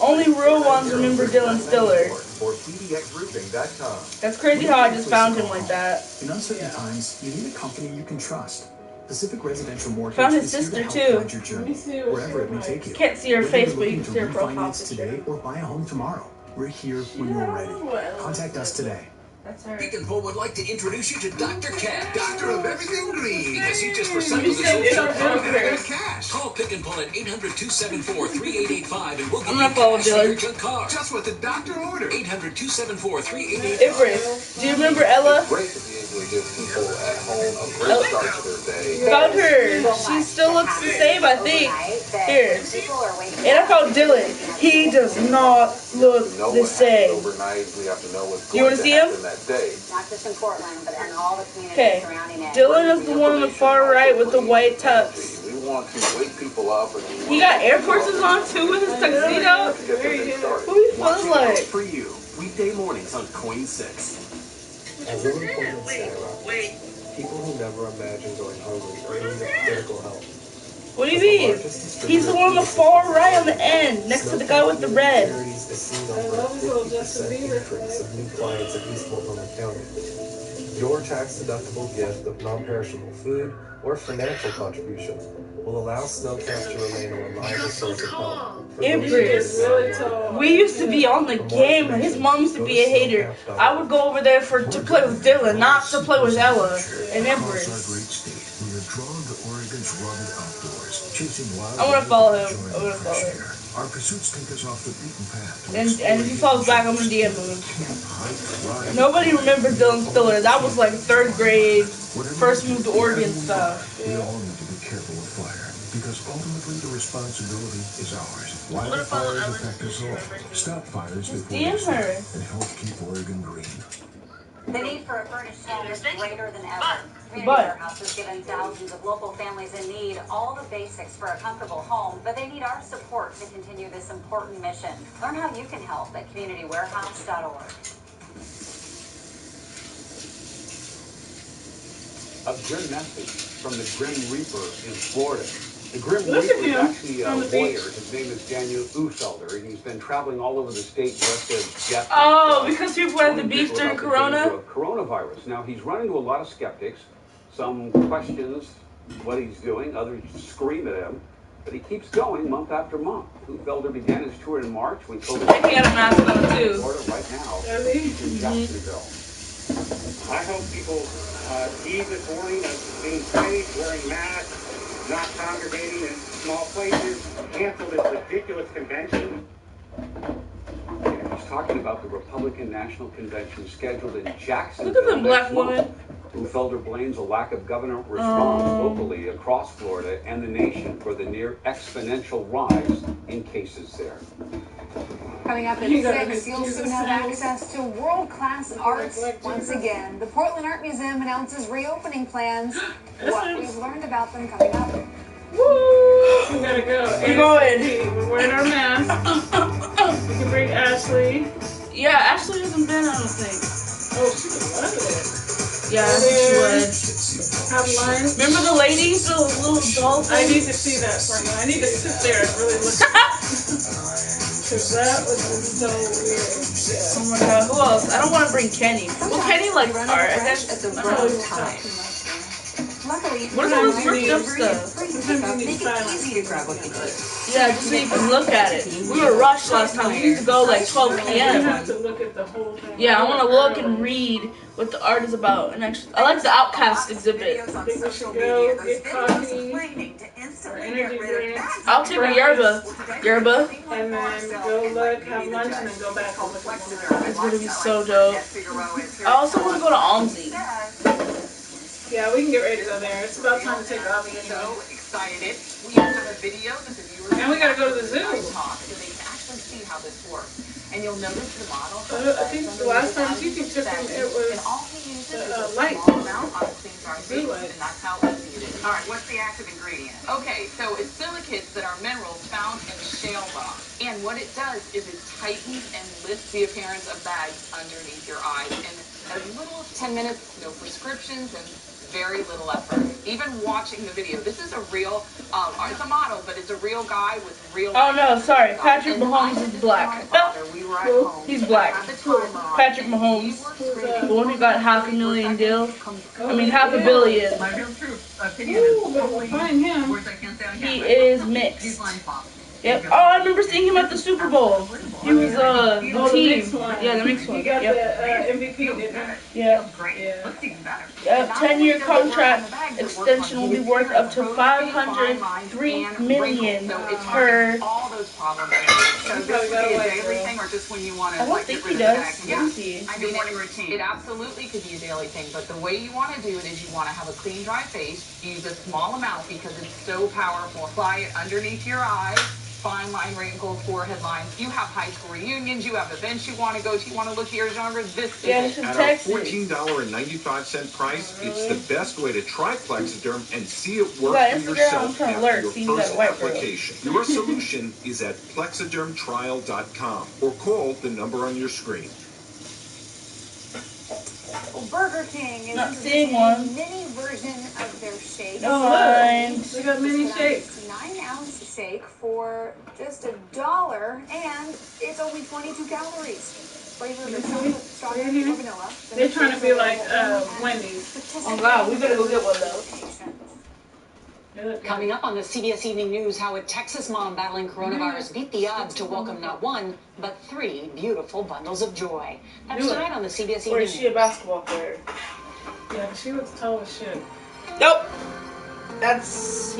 S6: Only real ones remember Dylan Stiller.
S8: Or pdxroofing.com.
S6: That's crazy how I just found him like that.
S9: In uncertain times, you need a company you can trust. Pacific Residential Mortgage
S6: Found his
S9: is here
S6: sister
S9: to help
S6: too.
S9: guide your journey, wherever it may take you.
S6: Can't see her
S9: Whether
S6: face,
S9: you're
S6: but you
S9: looking
S6: can see her
S9: to
S6: profile
S9: refinance
S6: picture.
S9: today or buy a home tomorrow, we're here when you're ready. Contact us today.
S6: That's her.
S12: Pick and Pull would like to introduce you to Dr. Cash. Doctor of everything green. As he just recycled
S6: You
S12: his
S6: said it's
S12: old
S6: okay.
S12: car cash. Call Pick and Pull at 800-274-3885 and we'll give
S6: I'm
S12: you
S6: gonna follow
S12: cash for your
S6: Dylan.
S12: junk car. Just what the doctor ordered. 800-274-3885.
S6: Ibris, do you remember Ella?
S8: Great to be able to give people at home a great start to their day.
S6: Found her. She still looks the same, I think. Here. And I found Dylan. He does not look the same.
S8: Overnight, we have to know what's
S6: You
S8: going
S6: wanna
S8: to
S6: see him?
S8: happen that day.
S19: Not just in Portland, but in all the communities
S6: Okay.
S19: surrounding it.
S6: Dylan is the one on the far right with the white tux.
S8: We want to wake people up. And
S6: He got Air Forces on too with his tuxedo. Who he feels like?
S12: For you, weekday mornings on Coin 6.
S18: As unemployment skyrockets, people who never imagined going hungry are in need of critical help.
S6: What do you mean? He's the one on the far right on the end, next to the guy with the red.
S18: Charities has seen over a 50% increase of new clients in East Multnomah County. Your tax-deductible gift of non-perishable food or financial contribution will allow Snowcap to remain a reliable source of help. for those who
S6: Ibris. We used to be on the game. His mom used to be a hater. I would go over there to play with Dylan, not to play with Ella and Ibris. I'm gonna follow him. I'm gonna follow him.
S13: Our pursuits take us off the beaten path.
S6: And if he falls back, I'm gonna DM him. Nobody remembers Dylan Stiller. That was like 3rd grade, first moved to Oregon stuff.
S13: We all need to be careful with fire, because ultimately the responsibility is ours. Wildfires affect us all. Stop fires before they
S6: DM
S13: start
S6: her.
S13: and help keep Oregon green.
S19: The need for a furnished home is greater than ever. Community
S6: But-
S19: Warehouse has given thousands of local families in need all the basics for a comfortable home, but they need our support to continue this important mission. Learn how you can help at communitywarehouse.org.
S4: A grim message from the Grim Reaper in Florida. The Grim
S2: Look
S4: Reaper
S2: at
S4: is
S2: him
S4: actually a
S2: on the
S4: lawyer.
S2: beach.
S4: His name is Daniel Ufelder, and he's been traveling all over the state dressed as Jeff.
S6: Oh, because people were at the beach during
S4: about the
S6: Corona?
S4: danger of coronavirus. Now, he's run into a lot of skeptics. Some questions what he's doing, others scream at him. But he keeps going month after month. Ufelder began his tour in March when COVID
S6: He had a mask on too.
S4: Florida right now.
S2: Does he?
S4: He's in Jacksonville.
S10: I hope people ease this warning of being safe, wearing masks, not congregating in small places, cancel this ridiculous convention.
S4: Yeah, he's talking about the Republican National Convention scheduled in Jacksonville.
S6: Look at them black
S4: next month.
S6: women.
S4: Ufelder blames a lack of government response locally across Florida and the nation for the near exponential rise in cases there.
S5: Coming up at 6, you'll soon have access to world-class art once again. The Portland Art Museum announces reopening plans. What we've learned about them coming up.
S2: Woo! We gotta go.
S6: We're going.
S2: We're wearing our masks. We can bring Ashley.
S6: Yeah, Ashley hasn't been, I don't think.
S2: Oh, she would love it.
S6: Yeah, I think she would.
S2: Have lines.
S6: Remember the ladies, the little dolls?
S2: I need to see that for me. I need to sit there and really look at it. Because that was so weird. Yeah.
S6: Oh my god, who else? I don't want to bring Kenny. Well, Kenny likes art, I guess.
S7: At the wrong time. Luckily,
S6: What is all this ripped up stuff?
S7: make it easy to grab what you need.
S6: Yeah, just so you can look at it. We were rushed last time. We used to go like 12 p.m. Yeah, I want to look and read what the art is about. And actually, I like the Outcast exhibit. I'll take a yerba. Yerba.
S2: And then go look, have lunch, and then go back home with the
S6: It's gonna be so dope. I also want to go to Almsey.
S2: Yeah, we can get ready to go there. It's about time to take off.
S14: So excited. We have a video that the viewers
S2: and we gotta go to the zoo.
S14: Talk so they can actually see how this works. And you'll notice the model.
S2: I think the last time Kiki took him, it was light.
S14: Zoo light. And that's how easy it is. All right, what's the active ingredient? Okay, so it's silicates that are minerals found in shale rock. And what it does is it tightens and lifts the appearance of bags underneath your eyes in as little as 10 minutes, no prescriptions, and very little effort. Even watching the video, this is a real, it's a model, but it's a real guy with real...
S6: Oh no, sorry. Patrick Mahomes is black. He's black. Patrick Mahomes. The one who got $500,000 deal. I mean, $500 million. He is mixed. Yep. Oh, I remember seeing him at the Super Bowl. He was the team. Yeah, the mixed one.
S2: He got the MVP, didn't he?
S6: Yeah. Yep. 10-year contract extension will be worth up to $503 million per.
S14: All those problems. So this could be a daily thing, or just when you want to.
S6: I don't think he does.
S14: Yeah. I mean, morning routine. It absolutely could be a daily thing, but the way you want to do it is you want to have a clean, dry face. Use a small amount because it's so powerful. Apply it underneath your eyes. Fine line wrinkles, forehead lines. You have high school reunions. You have events you want to go to. You want to look your younger. This is it.
S13: At our $14.95 price, it's the best way to try Plexiderm and see it work for yourself after your first application. Your solution is at plexidermtrial.com or call the number on your screen.
S5: Well, Burger King is
S6: not seeing one.
S5: Mini version of their shake.
S6: No mind.
S2: We got mini shakes.
S5: 9-ounce shake for just $1, and it's only 22 calories. Flavor of strawberry or vanilla.
S2: They're trying to be like Wendy's.
S6: Oh God, we better go get one though.
S14: Coming up on the CBS Evening News, how a Texas mom battling coronavirus beat the odds to welcome not one, but 3 beautiful bundles of joy. That's tonight on the CBS Evening News.
S6: Or is she a basketball player?
S2: Yeah, but she looks tall as shit.
S6: Nope. That's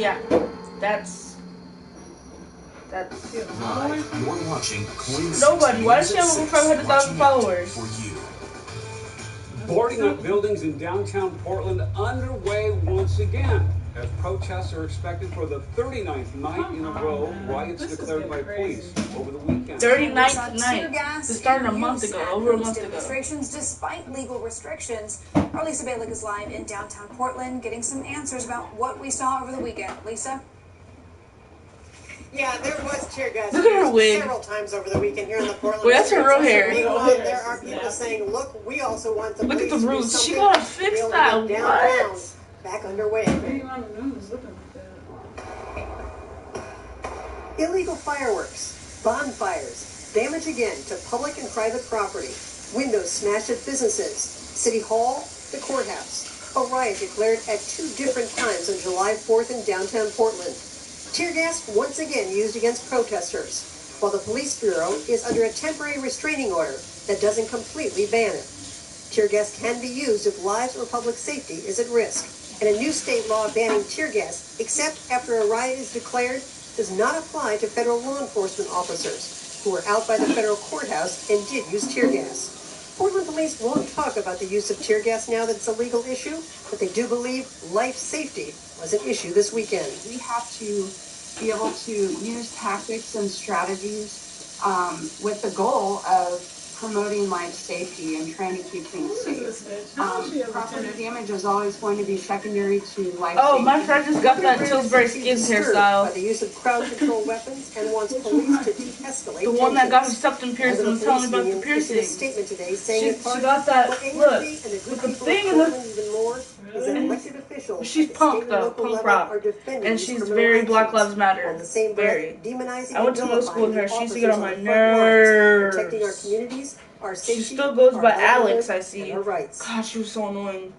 S12: Live, you're watching Coin
S6: nobody. Why does she have over 500,000 followers?
S12: For you.
S4: Boarding up buildings in downtown Portland underway once again, as protests are expected for the 39th night in a row. Riots declared by police over the weekend.
S6: 39th night. It started a month ago, over a month ago.
S5: Demonstrations despite legal restrictions. Our Lisa Balick is live in downtown Portland, getting some answers about what we saw over the weekend. Lisa?
S15: Yeah, there was tear gas
S6: Look at her wig.
S15: several times over the weekend here in the Portland.
S6: Wait, that's her real hair.
S15: Meanwhile, there are people saying, "Look, we also want the
S6: Look at
S15: police
S6: the
S15: to do
S6: roots. She
S15: something
S6: gotta
S15: to
S6: fix
S15: be able to
S6: that.
S15: get downtown
S6: What?
S15: back underway." Illegal fireworks, bonfires, damage again to public and private property, windows smashed at businesses, City Hall, the courthouse. A riot declared at 2 different times on July 4th in downtown Portland. Tear gas once again used against protesters, while the police bureau is under a temporary restraining order that doesn't completely ban it. Tear gas can be used if lives or public safety is at risk, and a new state law banning tear gas, except after a riot is declared, does not apply to federal law enforcement officers who were out by the federal courthouse and did use tear gas. Portland police won't talk about the use of tear gas now that it's a legal issue, but they do believe life safety was an issue this weekend.
S16: We have to be able to use tactics and strategies with the goal of promoting life safety and trying to keep things safe. Property damage is always going to be secondary to life safety.
S6: Oh, my friend just got that Tillsbury Skins hairstyle.
S15: By the use of crowd control weapons and wants police to de-escalate
S6: the one that got her
S15: tensions.
S6: septum piercing was telling me about the piercing.
S15: A statement today saying
S6: She got that, look, with the thing in the... She's punk though, punk rock. And she's very Black Lives Matter. Very. I went to middle school with her. She used to get on my nerves.
S15: Protecting our communities, our safety,
S6: she still goes by
S15: our
S6: Alex, I
S15: livelihood,
S6: see.
S15: and her rights.
S6: God, she was so annoying.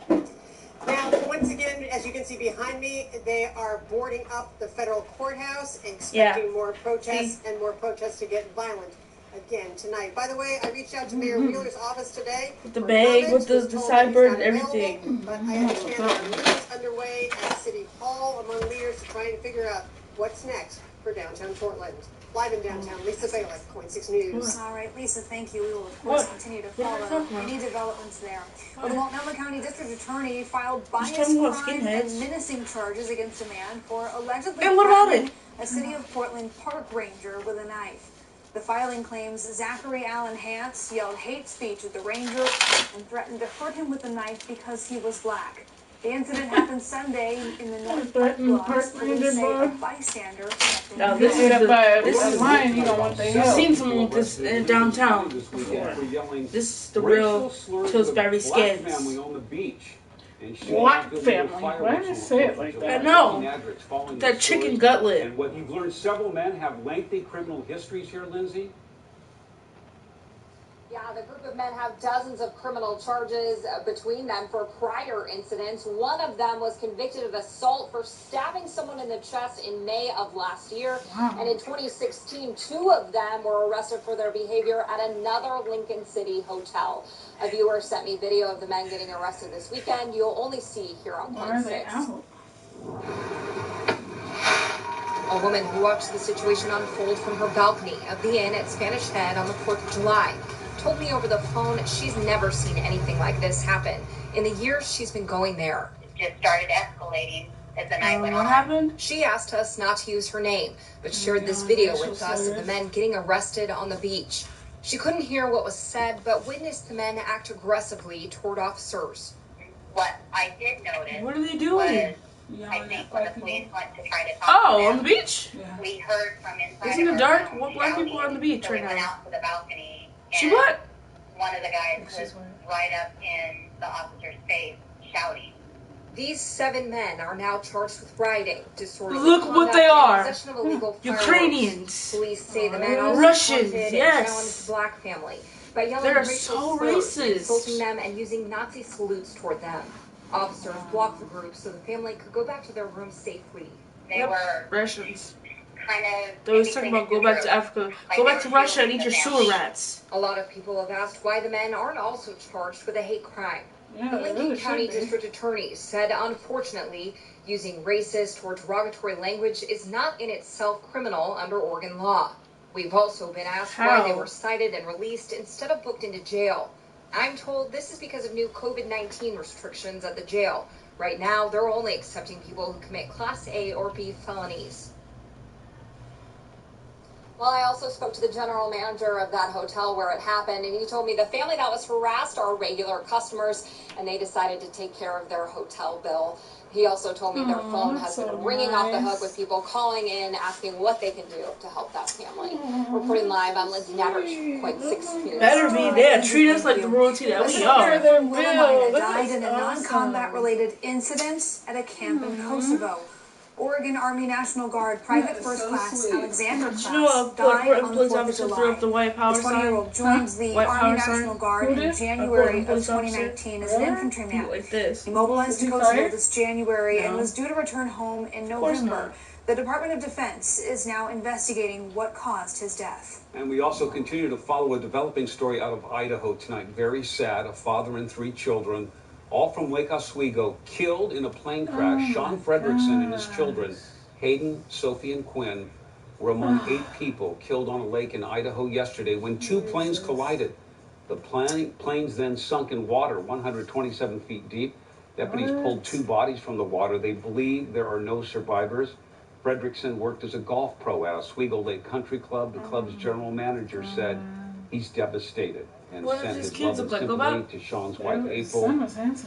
S15: Now, once again, as you can see behind me, they are boarding up the federal courthouse, expecting more protests and more protests to get violent again tonight. By the way, I reached out to Mayor Wheeler's office today.
S6: With the bag, with the sideburn and everything.
S15: But I understand there are meetings underway at City Hall among leaders to try and figure out what's next for downtown Portland. Live in downtown, Lisa Bailiff, Point 6 News.
S5: All right, Lisa, thank you. We will, of course, continue to follow any developments there. Well, the Multnomah County District Attorney filed bias, crime, and menacing charges against a man for allegedly threatening a City of Portland park ranger with a knife. The filing claims Zachary Allen Hance yelled hate speech at the ranger and threatened to hurt him with a knife because he was black. The incident happened Sunday in the North Park blocks. Police say a bystander.
S6: Now this is mine. You don't want the hell. I've seen someone with this in downtown before. This is the real Pillsbury Skins.
S4: Family on the beach.
S2: Black family. Why did I say it like that?
S6: I know. That chicken gutlet.
S4: And what you've learned, several men have lengthy criminal histories here, Lindsay.
S3: Yeah, the group of men have dozens of criminal charges between them for prior incidents. One of them was convicted of assault for stabbing someone in the chest in May of last year. Wow. And in 2016, two of them were arrested for their behavior at another Lincoln City hotel. A viewer sent me video of the men getting arrested this weekend. You'll only see here on Point 6. A woman who watched the situation unfold from her balcony of the inn at Spanish Head on the 4th of July told me over the phone she's never seen anything like this happen in the years she's been going there.
S17: It just started escalating as the night went on.
S6: What happened?
S3: She asked us not to use her name, but shared this video with us of the men getting arrested on the beach. She couldn't hear what was said, but witnessed the men act aggressively toward officers.
S17: What I did notice.
S6: What are they doing?
S17: I think when the police went to try to talk to them,
S6: on the beach?
S17: We heard from inside.
S6: Isn't it dark? What black people are on the beach right now?
S17: We went out to the balcony.
S6: She what?
S17: One of the guys was right up in the officer's face shouting.
S3: These 7 men are now charged with rioting, disorderly
S6: Look what they are.
S3: Possession of illegal
S6: Ukrainians.
S3: Police say the men also
S6: Russians,
S3: challenged the black family by yelling
S6: They're
S3: racial
S6: so
S3: slurs,
S6: racist.
S3: insulting them, and using Nazi salutes toward them. Officers blocked the group so the family could go back to their rooms safely.
S17: They were
S6: Russians.
S17: kind of.
S6: They always talking about go back to Africa, go back to Russia and eat your sewer rats.
S3: A lot of people have asked why the men aren't also charged with a hate crime. The Lincoln County District Attorney said, unfortunately, using racist or derogatory language is not in itself criminal under Oregon law. We've also been asked why they were cited and released instead of booked into jail. I'm told this is because of new COVID-19 restrictions at the jail. Right now, they're only accepting people who commit Class A or B felonies. Well, I also spoke to the general manager of that hotel where it happened, and he told me the family that was harassed are regular customers, and they decided to take care of their hotel bill. He also told me their phone has been ringing off the hook with people calling in, asking what they can do to help that family. Reporting live, I'm Lindsay Natters, Point 6 News.
S6: Better be there. Treat us like the royalty that we are.
S5: Wilhelmina died in a non-combat related incident at a camp in Kosovo. Oregon Army National Guard Private First Class Alexander Class died on the 4th of July.
S6: The white power
S5: The 20-year-old joins the Army National Guard in January of 2019 as an infantryman. He mobilized to Kosovo this January and was due to return home in November. The Department of Defense is now investigating what caused his death.
S4: And we also continue to follow a developing story out of Idaho tonight. Very sad. A father and 3 children, all from Lake Oswego, killed in a plane crash. Sean Fredrickson and his children, Hayden, Sophie, and Quinn, were among 8 people killed on a lake in Idaho yesterday when 2 planes collided. The planes then sunk in water 127 feet deep. Deputies pulled 2 bodies from the water. They believe there are no survivors. Fredrickson worked as a golf pro at Oswego Lake Country Club. The club's general manager said he's devastated and sent his love and sympathy to Sean's wife, April.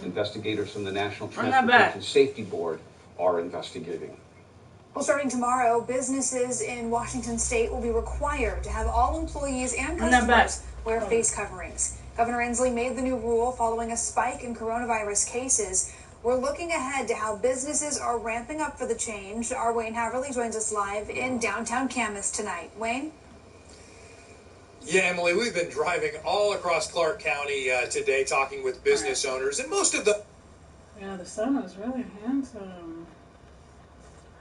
S4: Investigators from the National Transportation Safety Board are investigating.
S5: Well, starting tomorrow, businesses in Washington state will be required to have all employees and customers wear face coverings. Governor Inslee made the new rule following a spike in coronavirus cases. We're looking ahead to how businesses are ramping up for the change. Our Wayne Haverly joins us live in downtown Camas tonight. Wayne?
S20: Yeah, Emily, we've been driving all across Clark County today talking with business owners, and most of them
S2: Yeah, the sun is really handsome.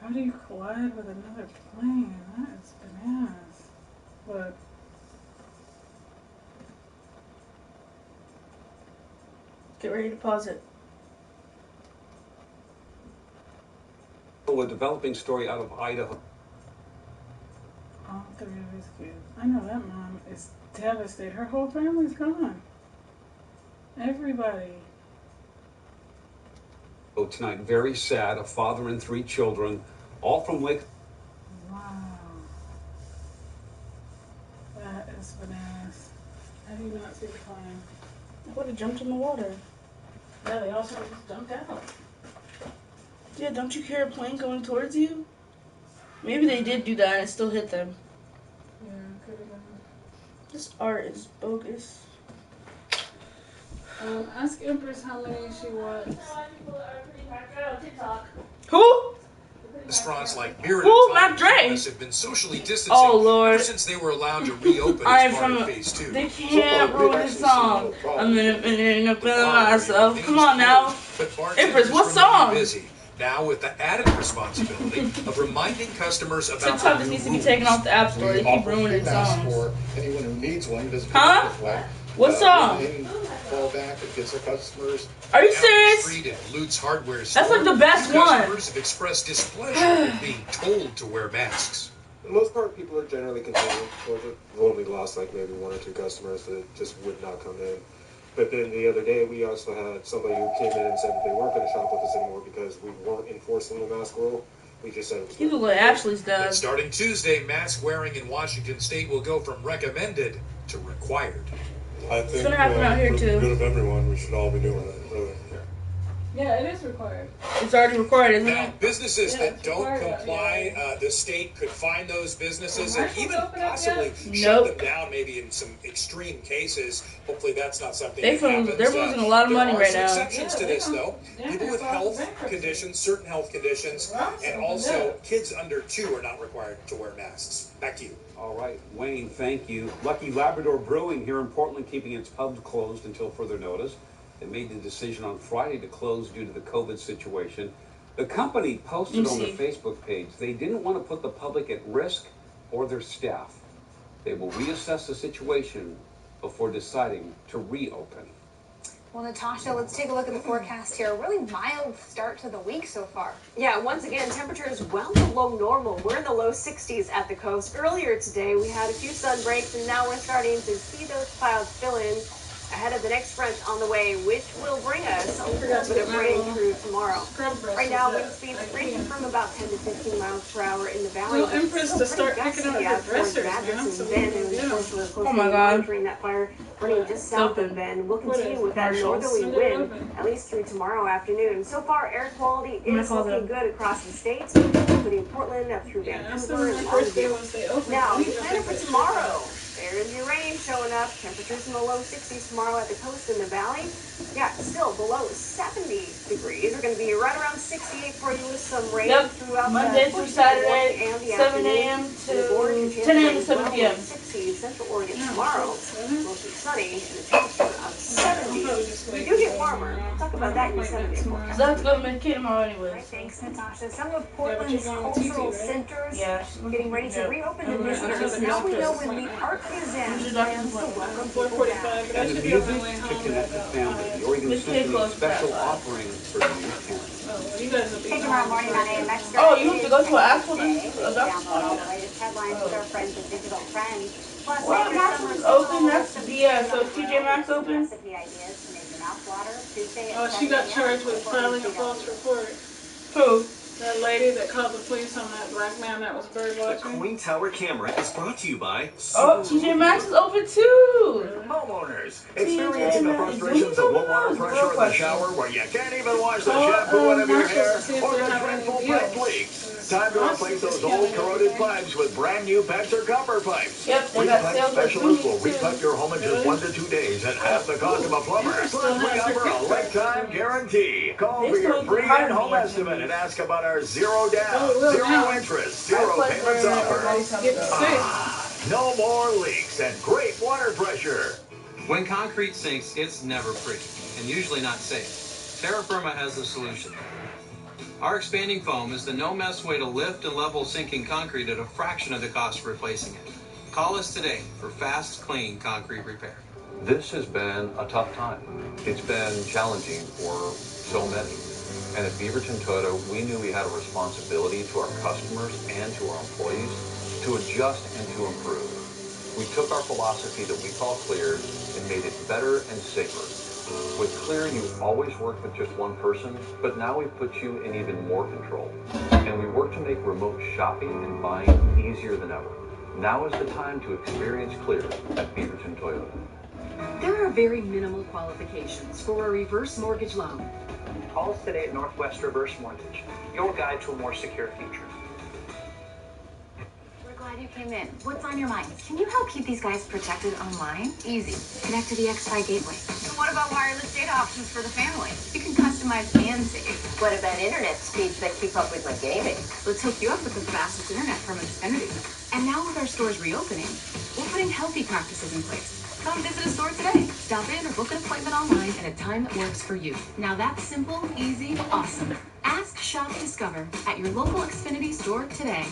S2: How do you collide with another plane? That is bananas. Look.
S6: Get ready to pause it.
S4: A developing story out of Idaho.
S2: All three of his kids. I know that mom is devastated. Her whole family's gone. Everybody.
S4: Oh, tonight, very sad. A father and 3 children, all from Lake.
S2: Wow. That is bananas. How do you not see the plane?
S6: I would have jumped in the water.
S2: Yeah, they also just jumped out.
S6: Yeah, don't you hear a plane going towards you? Maybe they did do that and it still hit them.
S2: Yeah, could have been.
S6: This art is bogus.
S2: Ask Empress how many she wants.
S6: Who?
S21: Restaurants like Mirror
S6: Who? Matt Dre.
S21: have been socially distancing
S6: ever
S21: since they were allowed to reopen
S6: I'm
S21: as part
S6: from
S21: of Phase 2.
S6: They can't ruin this song. I'm gonna myself. Come on now. Empress, what song?
S21: Busy. Now with the added responsibility of reminding customers about
S6: TikTok just needs to be taken off the App Store. They keep ruining songs.
S22: For anyone who needs one, doesn't
S6: huh? What song?
S22: Fallback against their customers.
S6: Are you serious?
S21: That's
S6: like the best one.
S21: Customers have expressed displeasure with being told to wear masks.
S23: For the most part, people are generally continuing towards it. We've only lost like maybe 1 or 2 customers that just would not come in. But then the other day, we also had somebody who came in and said that they weren't going to shop with us anymore because we weren't enforcing the mask rule. We just said it was
S6: you look like Ashley's dad.
S21: But starting Tuesday, mask wearing in Washington State will go from recommended to required.
S23: I think
S6: it's going to happen out here too.
S23: For the good of everyone, we should all be doing it, really.
S2: Yeah, it is required.
S6: It's already required, isn't
S21: now,
S6: it?
S21: businesses that don't comply, the state could fine those businesses and even possibly shut them down, maybe in some extreme cases. Hopefully that's not something that happens.
S6: They're losing a lot of money right now.
S21: There are some exceptions to this, though. People with health conditions, certain health conditions, and also kids under 2 are not required to wear masks. Back to you.
S4: All right, Wayne, thank you. Lucky Labrador Brewing here in Portland keeping its pubs closed until further notice. They made the decision on Friday to close due to the COVID situation. The company posted on their Facebook page they didn't want to put the public at risk or their staff. They will reassess the situation before deciding to reopen.
S5: Well, Natasha, let's take a look at the forecast here. A really mild start to the week so far.
S11: Yeah, once again, temperatures well below normal. We're in the low 60s at the coast. Earlier today, we had a few sun breaks, and now we're starting to see those clouds fill in ahead of the next front on the way, which will bring us a little bit of rain through tomorrow. Right now, wind speeds ranging from about 10 to 15 miles per hour in the valley.
S2: Well, Empress to start picking up her dressers now. So
S11: oh my God. That fire running just south of Bend. We'll continue with that northerly wind at least through tomorrow afternoon. So far, air quality is looking good across the state, including Portland up through Vancouver and Longview. Now, the plan for tomorrow. There's your rain showing up. Temperatures in the low 60s tomorrow at the coast and the valley. Yeah, still below 70 degrees. We're going to be right around 68 for you with some rain throughout
S6: Monday through Saturday,
S11: and the
S6: 7 a.m. to 10 a.m. to 7 p.m.
S11: 60 Central Oregon tomorrow. Mostly sunny and a temperature of 70. We do get warmer. We'll talk about that in the 70s forecast.
S6: So I have to go to Medicaid tomorrow anyway.
S5: Right, thanks, Natasha. Some of Portland's cultural centers getting ready to reopen initiatives. Now we know when the art museum plans to welcome people back.
S4: And the music to connect the family. The Oregon Symphony special offering for the youth camp.
S5: Hey, tomorrow morning on AMX.
S6: Oh, you have to go to an actual
S5: download all the latest headlines with our friends at Digital Trends. Plus,
S6: well, Maxx is open. That's so TJ Maxx open.
S2: Oh, she got charged with filing a false report.
S6: Who?
S2: That lady that called the police on that black man that was bird watching.
S12: The Queen Tower camera is brought to you by
S6: TJ Maxx is open too.
S13: Homeowners, experiencing the frustrations of low water pressure in the shower where you can't even wash the shampoo out of your hair or the dreadful pipe leaks. Time to replace those old corroded pipes with brand new Pexer copper pipes. Repipe specialists will repipe your home in just 1 to 2 days at half the cost of a plumber. Plus, we offer a lifetime guarantee. Call for your free in-home estimate and ask about our zero down, zero interest, zero payments offer. No more leaks and great water pressure.
S24: When concrete sinks, it's never pretty and usually not safe.
S1: Terra Firma has the solution. Our expanding foam is the no-mess way to lift and level sinking concrete at a fraction of the cost of replacing it. Call us today for fast, clean concrete repair.
S4: This has been a tough time. It's been challenging for so many. And at Beaverton Toyota, we knew we had a responsibility to our customers and to our employees to adjust and to improve. We took our philosophy that we call CLEAR and made it better and safer. With CLEAR, you always worked with just one person, but now we've put you in even more control. And we work to make remote shopping and buying easier than ever. Now is the time to experience CLEAR at Beaverton Toyota.
S7: There are very minimal qualifications for a reverse mortgage loan.
S8: Call us today at Northwest Reverse Mortgage, your guide to a more secure future.
S9: We're glad you came in. What's on your mind? Can you help keep these guys protected online? Easy. Connect to the X-Fi gateway.
S11: And what about wireless data options for the family?
S9: You can customize and save.
S11: What about internet speeds that keep up with my gaming?
S9: Let's hook you up with the fastest internet from Xfinity. And now with our stores reopening, we're putting healthy practices in place. Come visit a store today. Stop in or book an appointment online at a time that works for you. Now that's simple, easy, awesome. Ask, shop, discover at your local Xfinity store today.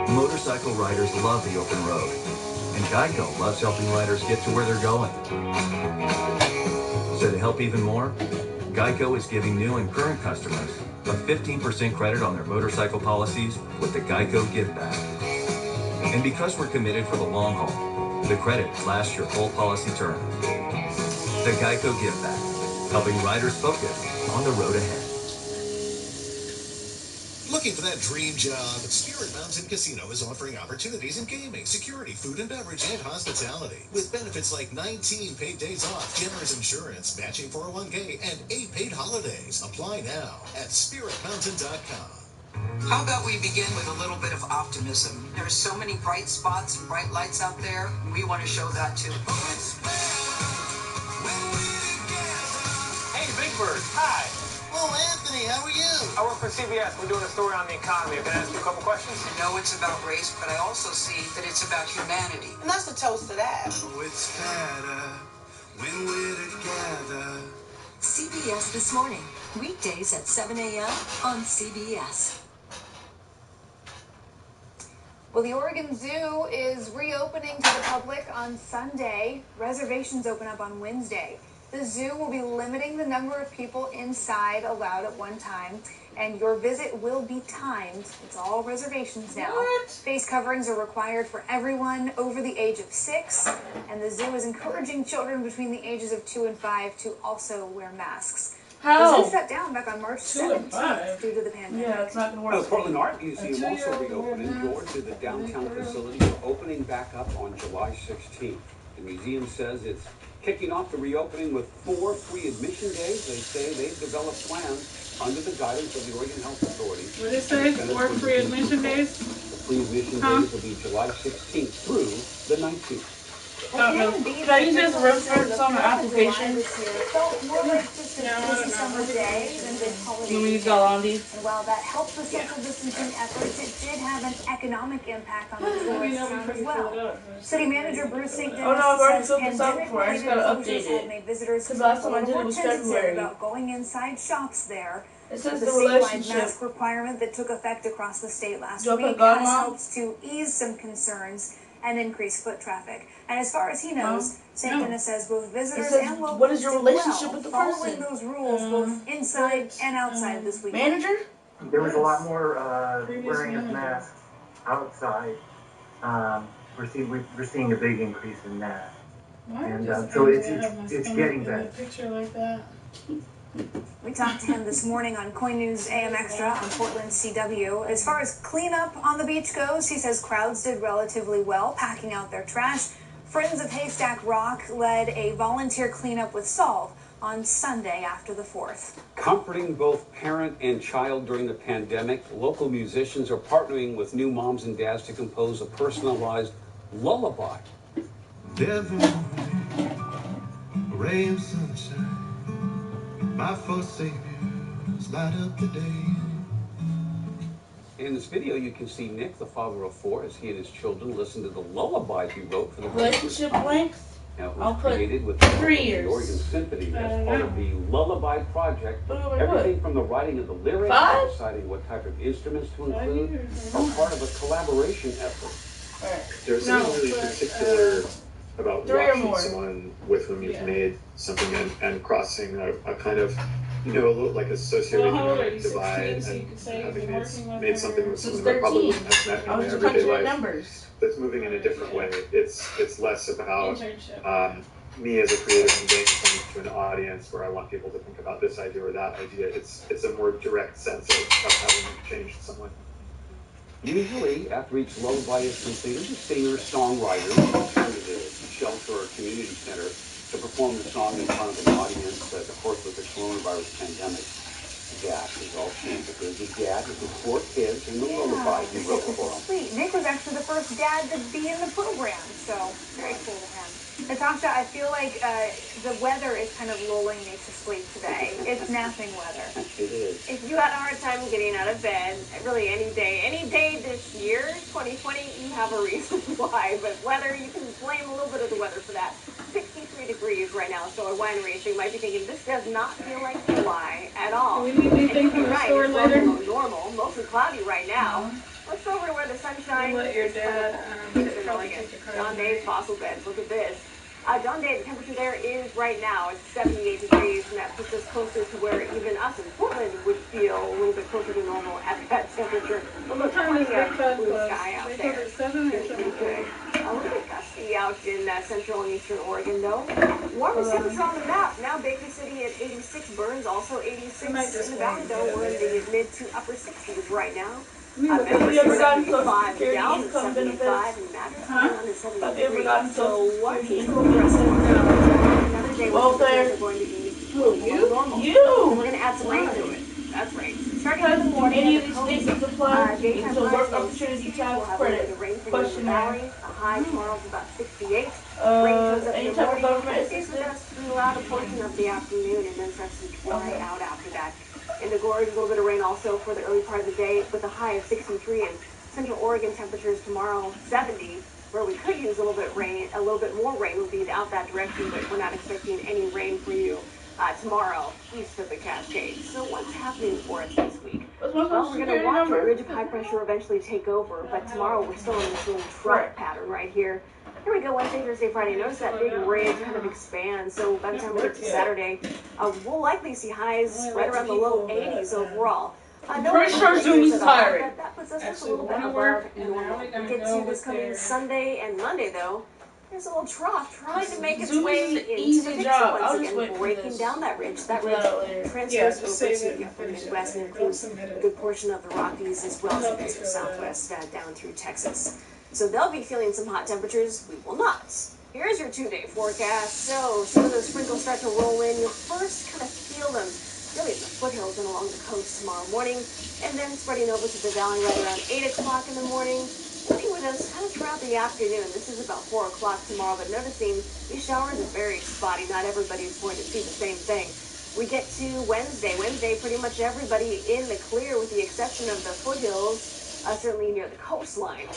S12: Motorcycle riders love the open road, and Geico loves helping riders get to where they're going. So to help even more, Geico is giving new and current customers a 15% credit on their motorcycle policies with the Geico Give Back. And because we're committed for the long haul, the credit lasts your full policy term. The Geico Give Back, helping riders focus on the road ahead.
S24: Looking for that dream job? Spirit Mountain Casino is offering opportunities in gaming, security, food and beverage, and hospitality. With benefits like 19 paid days off, generous insurance, matching 401k, and 8 paid holidays. Apply now at spiritmountain.com.
S25: How about we begin with a little bit of optimism? There are so many bright spots and bright lights out there. We want to show that too.
S26: Hey, Big Bird. Hi.
S25: Oh, Anthony, how are you?
S26: I work for CBS. We're doing a story on the economy. Can I ask you a couple questions?
S25: I know it's about race, but I also see that it's about humanity. And that's a toast to that.
S27: Oh, it's better when we're together.
S7: CBS This Morning, weekdays at 7 a.m. on CBS.
S5: Well, the Oregon Zoo is reopening to the public on Sunday. Reservations open up on Wednesday. The zoo will be limiting the number of people inside allowed at one time, and your visit will be timed. It's all reservations now. What? Face coverings are required for everyone over the age of 6, and the zoo is encouraging children between the ages of 2 and 5 to also wear masks.
S6: How?
S5: The zoo shut down back on March 17th due to the pandemic.
S6: Yeah, it's not going to work.
S4: The Portland Art Museum also reopening. Doors to the downtown facility are opening back up on July 16th. The museum says it's kicking off the reopening with 4 free admission days. They say they've developed plans under the guidance of the Oregon Health Authority.
S2: What did it say? 4 free admission days?
S4: The free admission days will be July 16th through the 19th.
S6: Should I use it as a reference on the application?
S5: Felt more like just a busy summer day than big holiday weekend. And while that helped with social distancing efforts, it did have an economic impact on the tourist town as well. City Manager Bruce St. Dennis says pandemic-related closures had made visitors feel a little more tentative about going inside shops there.
S6: It says
S5: the statewide mask requirement that took effect across the state last week has helped to ease some concerns and increase foot traffic. And as far as he knows, St. Dennis says both visitors and locals
S6: what is your relationship with the person?
S5: Following those rules both inside and outside this week.
S6: Manager?
S28: There was a lot more wearing of masks outside. We're seeing a big increase in that. And so it's getting better.
S2: Picture like that.
S5: We talked to him this morning on Coin News AM Extra on Portland CW. As far as cleanup on the beach goes, he says crowds did relatively well, packing out their trash. Friends of Haystack Rock led a volunteer cleanup with Solve on Sunday after the 4th.
S4: Comforting both parent and child during the pandemic, local musicians are partnering with new moms and dads to compose a personalized lullaby.
S27: Every morning, a ray of sunshine. My four saviors light up the day.
S4: In this video, you can see Nick, the father of 4, as he and his children listen to the lullabies he wrote for the
S6: relationship length. I'll put
S4: created with
S6: 3
S4: the
S6: years.
S4: Oregon Symphony as part of the Lullaby Project.
S6: What do I
S4: Everything
S6: put?
S4: from the writing of the lyrics
S6: 5?
S4: to deciding what type of instruments to include are part of a collaboration effort.
S23: There's something really particular about
S6: 3 or
S23: watching
S6: more.
S23: someone with whom you've made something and crossing a kind of, you know, like a socioeconomic divide,
S2: so you could say
S23: and
S2: you've
S23: having
S2: been working with
S23: made
S2: her
S23: something with
S6: Since
S23: someone that probably
S6: 13.
S23: wouldn't have met
S6: I
S23: in
S6: was
S23: their
S6: just
S23: everyday
S6: crunching
S23: life
S6: numbers.
S23: that's moving in a different way. It's less about
S2: internship.
S23: me as a creator conveying something to an audience where I want people to think about this idea or that idea. It's a more direct sense of having changed someone.
S4: Usually, after each lullaby is completed, the singer-songwriter will return to the shelter or community center to perform the song in front of an audience. Of course, with the coronavirus pandemic, that is all changed. There's a dad with his 4 kids and the lullaby he wrote for them.
S5: Sweet. Nick was actually the first dad to be in the program, so very cool to him. Natasha, I feel like the weather is kind of lulling me to sleep today. It's napping weather.
S4: It is.
S11: If you had a hard time getting out of bed, really any day this year, 2020, you have a reason why. But weather, you can blame a little bit of the weather for that. 63 degrees right now, so a winery, so you might be thinking, this does not feel like July at all.
S2: We need anything from the store
S11: it's
S2: later?
S11: normal, mostly cloudy right now. Let's go over where the sunshine
S2: Let your dad
S11: John Day's fossil beds. Look at this. John Day, the temperature there is right now, it's 78 degrees, and that puts us closer to where even us in Portland would feel a little bit closer to normal at that temperature. But look, plenty of blue sky out there.
S2: They close at 7 or something.
S11: Good. A little bit gusty out in central and eastern Oregon, though. Warmest temperature on the map. Now Baker City at 86, Burns also 86. In the valley, though, we're in the mid to upper 60s right now.
S6: Have you ever gotten Social Security
S11: down,
S6: income
S11: 75
S6: benefits?
S11: and Madison
S6: Huh?
S11: down to 73.
S6: Have you ever gotten Social Security income
S11: Another day
S6: welfare?
S11: we're going to be
S6: You?
S11: And we're going to add some rain to it. That's right. Starting in the morning,
S6: Any of these states that supply
S11: daytime
S6: to work
S11: highs
S6: opportunity
S11: we'll
S6: tax
S11: have
S6: credit?
S11: a rain for the
S6: Question
S11: valley.
S6: mark.
S11: A high tomorrow is about 68.
S6: Any type of government
S11: Stays with
S6: assistance?
S11: us throughout a portion of the afternoon and then starts to dry out after that. In the gorge, a little bit of rain also for the early part of the day with a high of 63. And central Oregon temperatures tomorrow 70. Where we could use a little bit more rain would be out that direction, but we're not expecting any rain for you tomorrow east of the Cascades. So what's happening for us this week? Well, we're going to watch a ridge of high pressure eventually take over, but tomorrow we're still in this little trough pattern right here. Here we go, Wednesday, Thursday, Friday. Notice that big ridge kind of expands. So by the time we get to Saturday, we'll likely see highs right around the low 80s overall.
S6: Pretty sure Zoomy's tiring.
S11: That puts us just a little bit above normal. We get to this coming Sunday and Monday, though. There's a little trough trying to make its way into the picture once again, breaking down that ridge. That ridge transfers over to the upper Midwest and includes a good portion of the Rockies as well as the Pacific Southwest down through Texas. So they'll be feeling some hot temperatures. We will not. Here's your 2-day forecast. So some of those sprinkles start to roll in. You'll first kind of feel them really in the foothills and along the coast tomorrow morning, and then spreading over to the valley right around 8 o'clock in the morning. Staying with us kind of throughout the afternoon. This is about 4 o'clock tomorrow, but noticing these showers are very spotty. Not everybody is going to see the same thing. We get to Wednesday. Wednesday, pretty much everybody in the clear with the exception of the foothills, certainly near the coastline.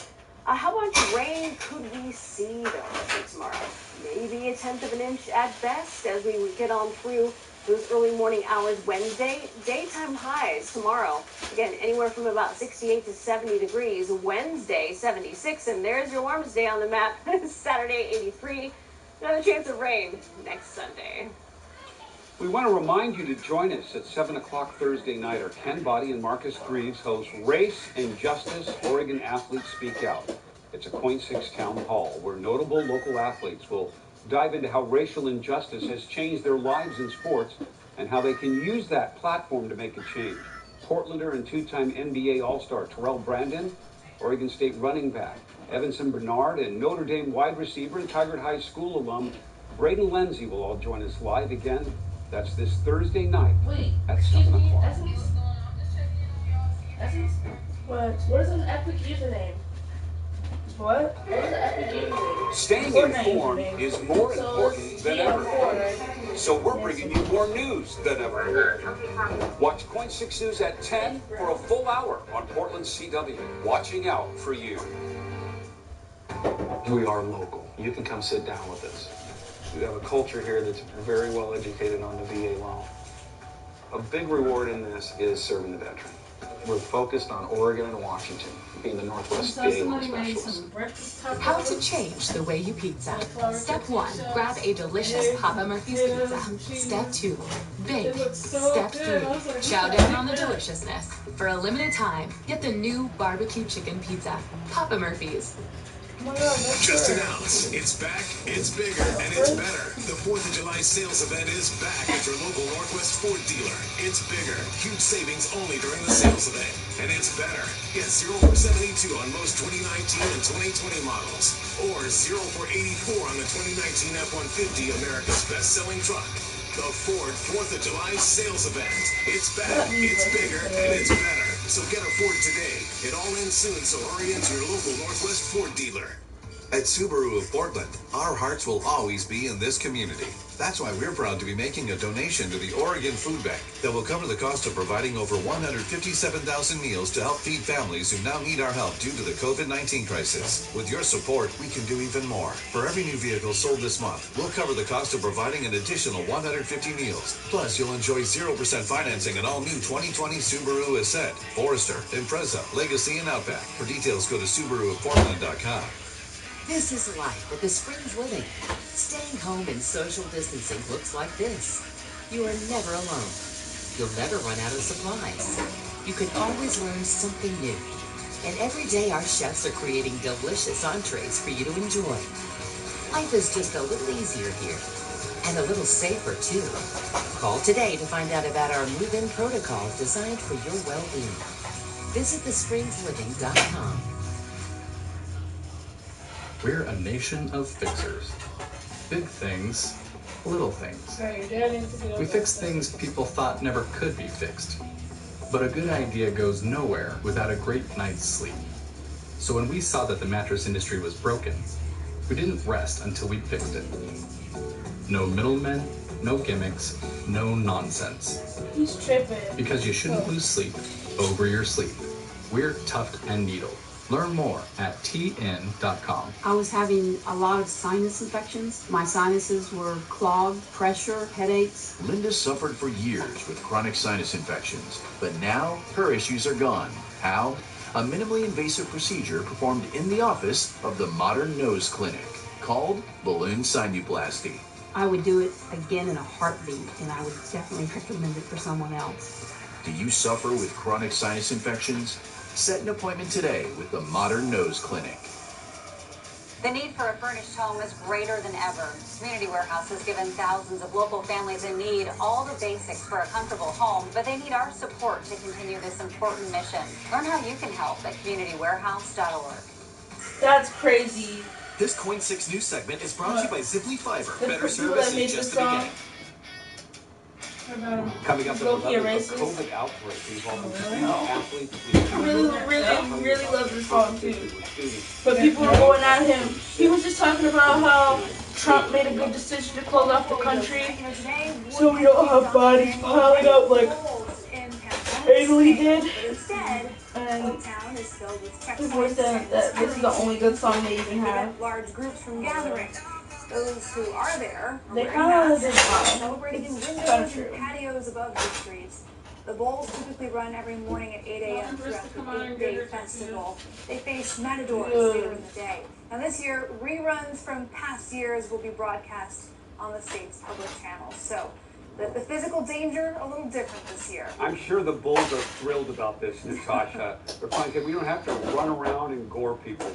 S11: How much rain could we see, though, for tomorrow? Maybe 1/10 of an inch at best as we get on through those early morning hours Wednesday. Daytime highs tomorrow, again, anywhere from about 68 to 70 degrees. Wednesday, 76, and there's your warmest day on the map. Saturday, 83. Another chance of rain next Sunday.
S4: We want to remind you to join us at 7 o'clock Thursday night. Our Ken Boddy and Marcus Greaves host Race and Justice, Oregon Athletes Speak Out. It's a .6 town hall where notable local athletes will dive into how racial injustice has changed their lives in sports and how they can use that platform to make a change. Portlander and 2-time NBA All-Star Terrell Brandon, Oregon State running back Evanson Bernard, and Notre Dame wide receiver and Tigard High School alum Braden Lindsay will all join us live again. That's this Thursday night at 7 o'clock.
S6: Essence? What is an epic username? What? What is an epic username?
S4: Staying informed is more important than ever. So we're bringing you more news than ever. Watch .6 News at 10 for a full hour on Portland CW. Watching out for you.
S3: We are local. You can come sit down with us.
S1: We have a culture here that's very well educated on the VA loan. A big reward in this is serving the veteran. We're focused on Oregon and Washington, being the Northwest VA loan specialist.
S9: How to change the way you pizza. Step 1, grab a delicious Papa Murphy's pizza. Step 2, bake. Step 3, chow down on the deliciousness. For a limited time, get the new barbecue chicken pizza. Papa Murphy's.
S13: Just announced, it's back, it's bigger, and it's better. The 4th of July sales event is back at your local Northwest Ford dealer. It's bigger, huge savings only during the sales event. And it's better. Get 0 for 72 on most 2019 and 2020 models. Or 0 for 84 on the 2019 F-150, America's best-selling truck. The Ford 4th of July sales event. It's back, it's bigger, and it's better. So get a Ford today. It all ends soon, so hurry into your local Northwest Ford dealer.
S3: At Subaru of Portland, our hearts will always be in this community. That's why we're proud to be making a donation to the Oregon Food Bank that will cover the cost of providing over 157,000 meals to help feed families who now need our help due to the COVID-19 crisis. With your support, we can do even more. For every new vehicle sold this month, we'll cover the cost of providing an additional 150 meals. Plus, you'll enjoy 0% financing on all new 2020 Subaru Ascent, Forester, Impreza, Legacy, and Outback. For details, go to SubaruofPortland.com.
S10: This is life at the Springs Living. Staying home and social distancing looks like this. You are never alone. You'll never run out of supplies. You can always learn something new. And every day our chefs are creating delicious entrees for you to enjoy. Life is just a little easier here. And a little safer too. Call today to find out about our move-in protocols designed for your well-being. Visit thespringsliving.com.
S14: We're a nation of fixers. Big things, little things. We fix things people thought never could be fixed. But a good idea goes nowhere without a great night's sleep. So when we saw that the mattress industry was broken, we didn't rest until we fixed it. No middlemen, no gimmicks, no nonsense.
S6: He's tripping.
S14: Because you shouldn't lose sleep over your sleep. We're Tuft and Needle. Learn more at tn.com.
S15: I was having a lot of sinus infections. My sinuses were clogged, pressure, headaches.
S16: Linda suffered for years with chronic sinus infections, but now her issues are gone. How? A minimally invasive procedure performed in the office of the Modern Nose Clinic, called balloon sinuplasty.
S15: I would do it again in a heartbeat, and I would definitely recommend it for someone else.
S16: Do you suffer with chronic sinus infections? Set an appointment today with the Modern Nose Clinic.
S17: The need for a furnished home is greater than ever. Community Warehouse has given thousands of local families in need all the basics for a comfortable home, but they need our support to continue this important mission. Learn how you can help at communitywarehouse.org.
S6: That's crazy.
S12: This Coin 6 news segment is brought to you by Simply Fiber.
S6: The
S12: Better
S6: people
S12: service
S6: that made
S12: is just
S6: this
S12: the
S6: song.
S12: beginning.
S4: Coming up,
S6: Loki
S4: another
S6: erased
S4: COVID outbreak involving athletes.
S6: I really love this song too. But people were going at him. He was just talking about how Trump made a good decision to close off the country so we don't have bodies piling up like Italy did. And people were saying that this is the only good song they even have.
S5: Large groups from gathering. Those who are there are
S6: They
S5: wearing
S6: kind of
S5: masks, celebrating in
S6: It's
S5: windows
S6: kinda
S5: and
S6: true.
S5: patios above the streets. The bowls typically run every morning at 8 a.m. throughout the 8-day festival. They face matadors later in the day. Now this year, reruns from past years will be broadcast on the state's public channels. So the physical danger, a little different this year.
S4: I'm sure the Bulls are thrilled about this, Natasha. They're fine. We don't have to run around and gore people.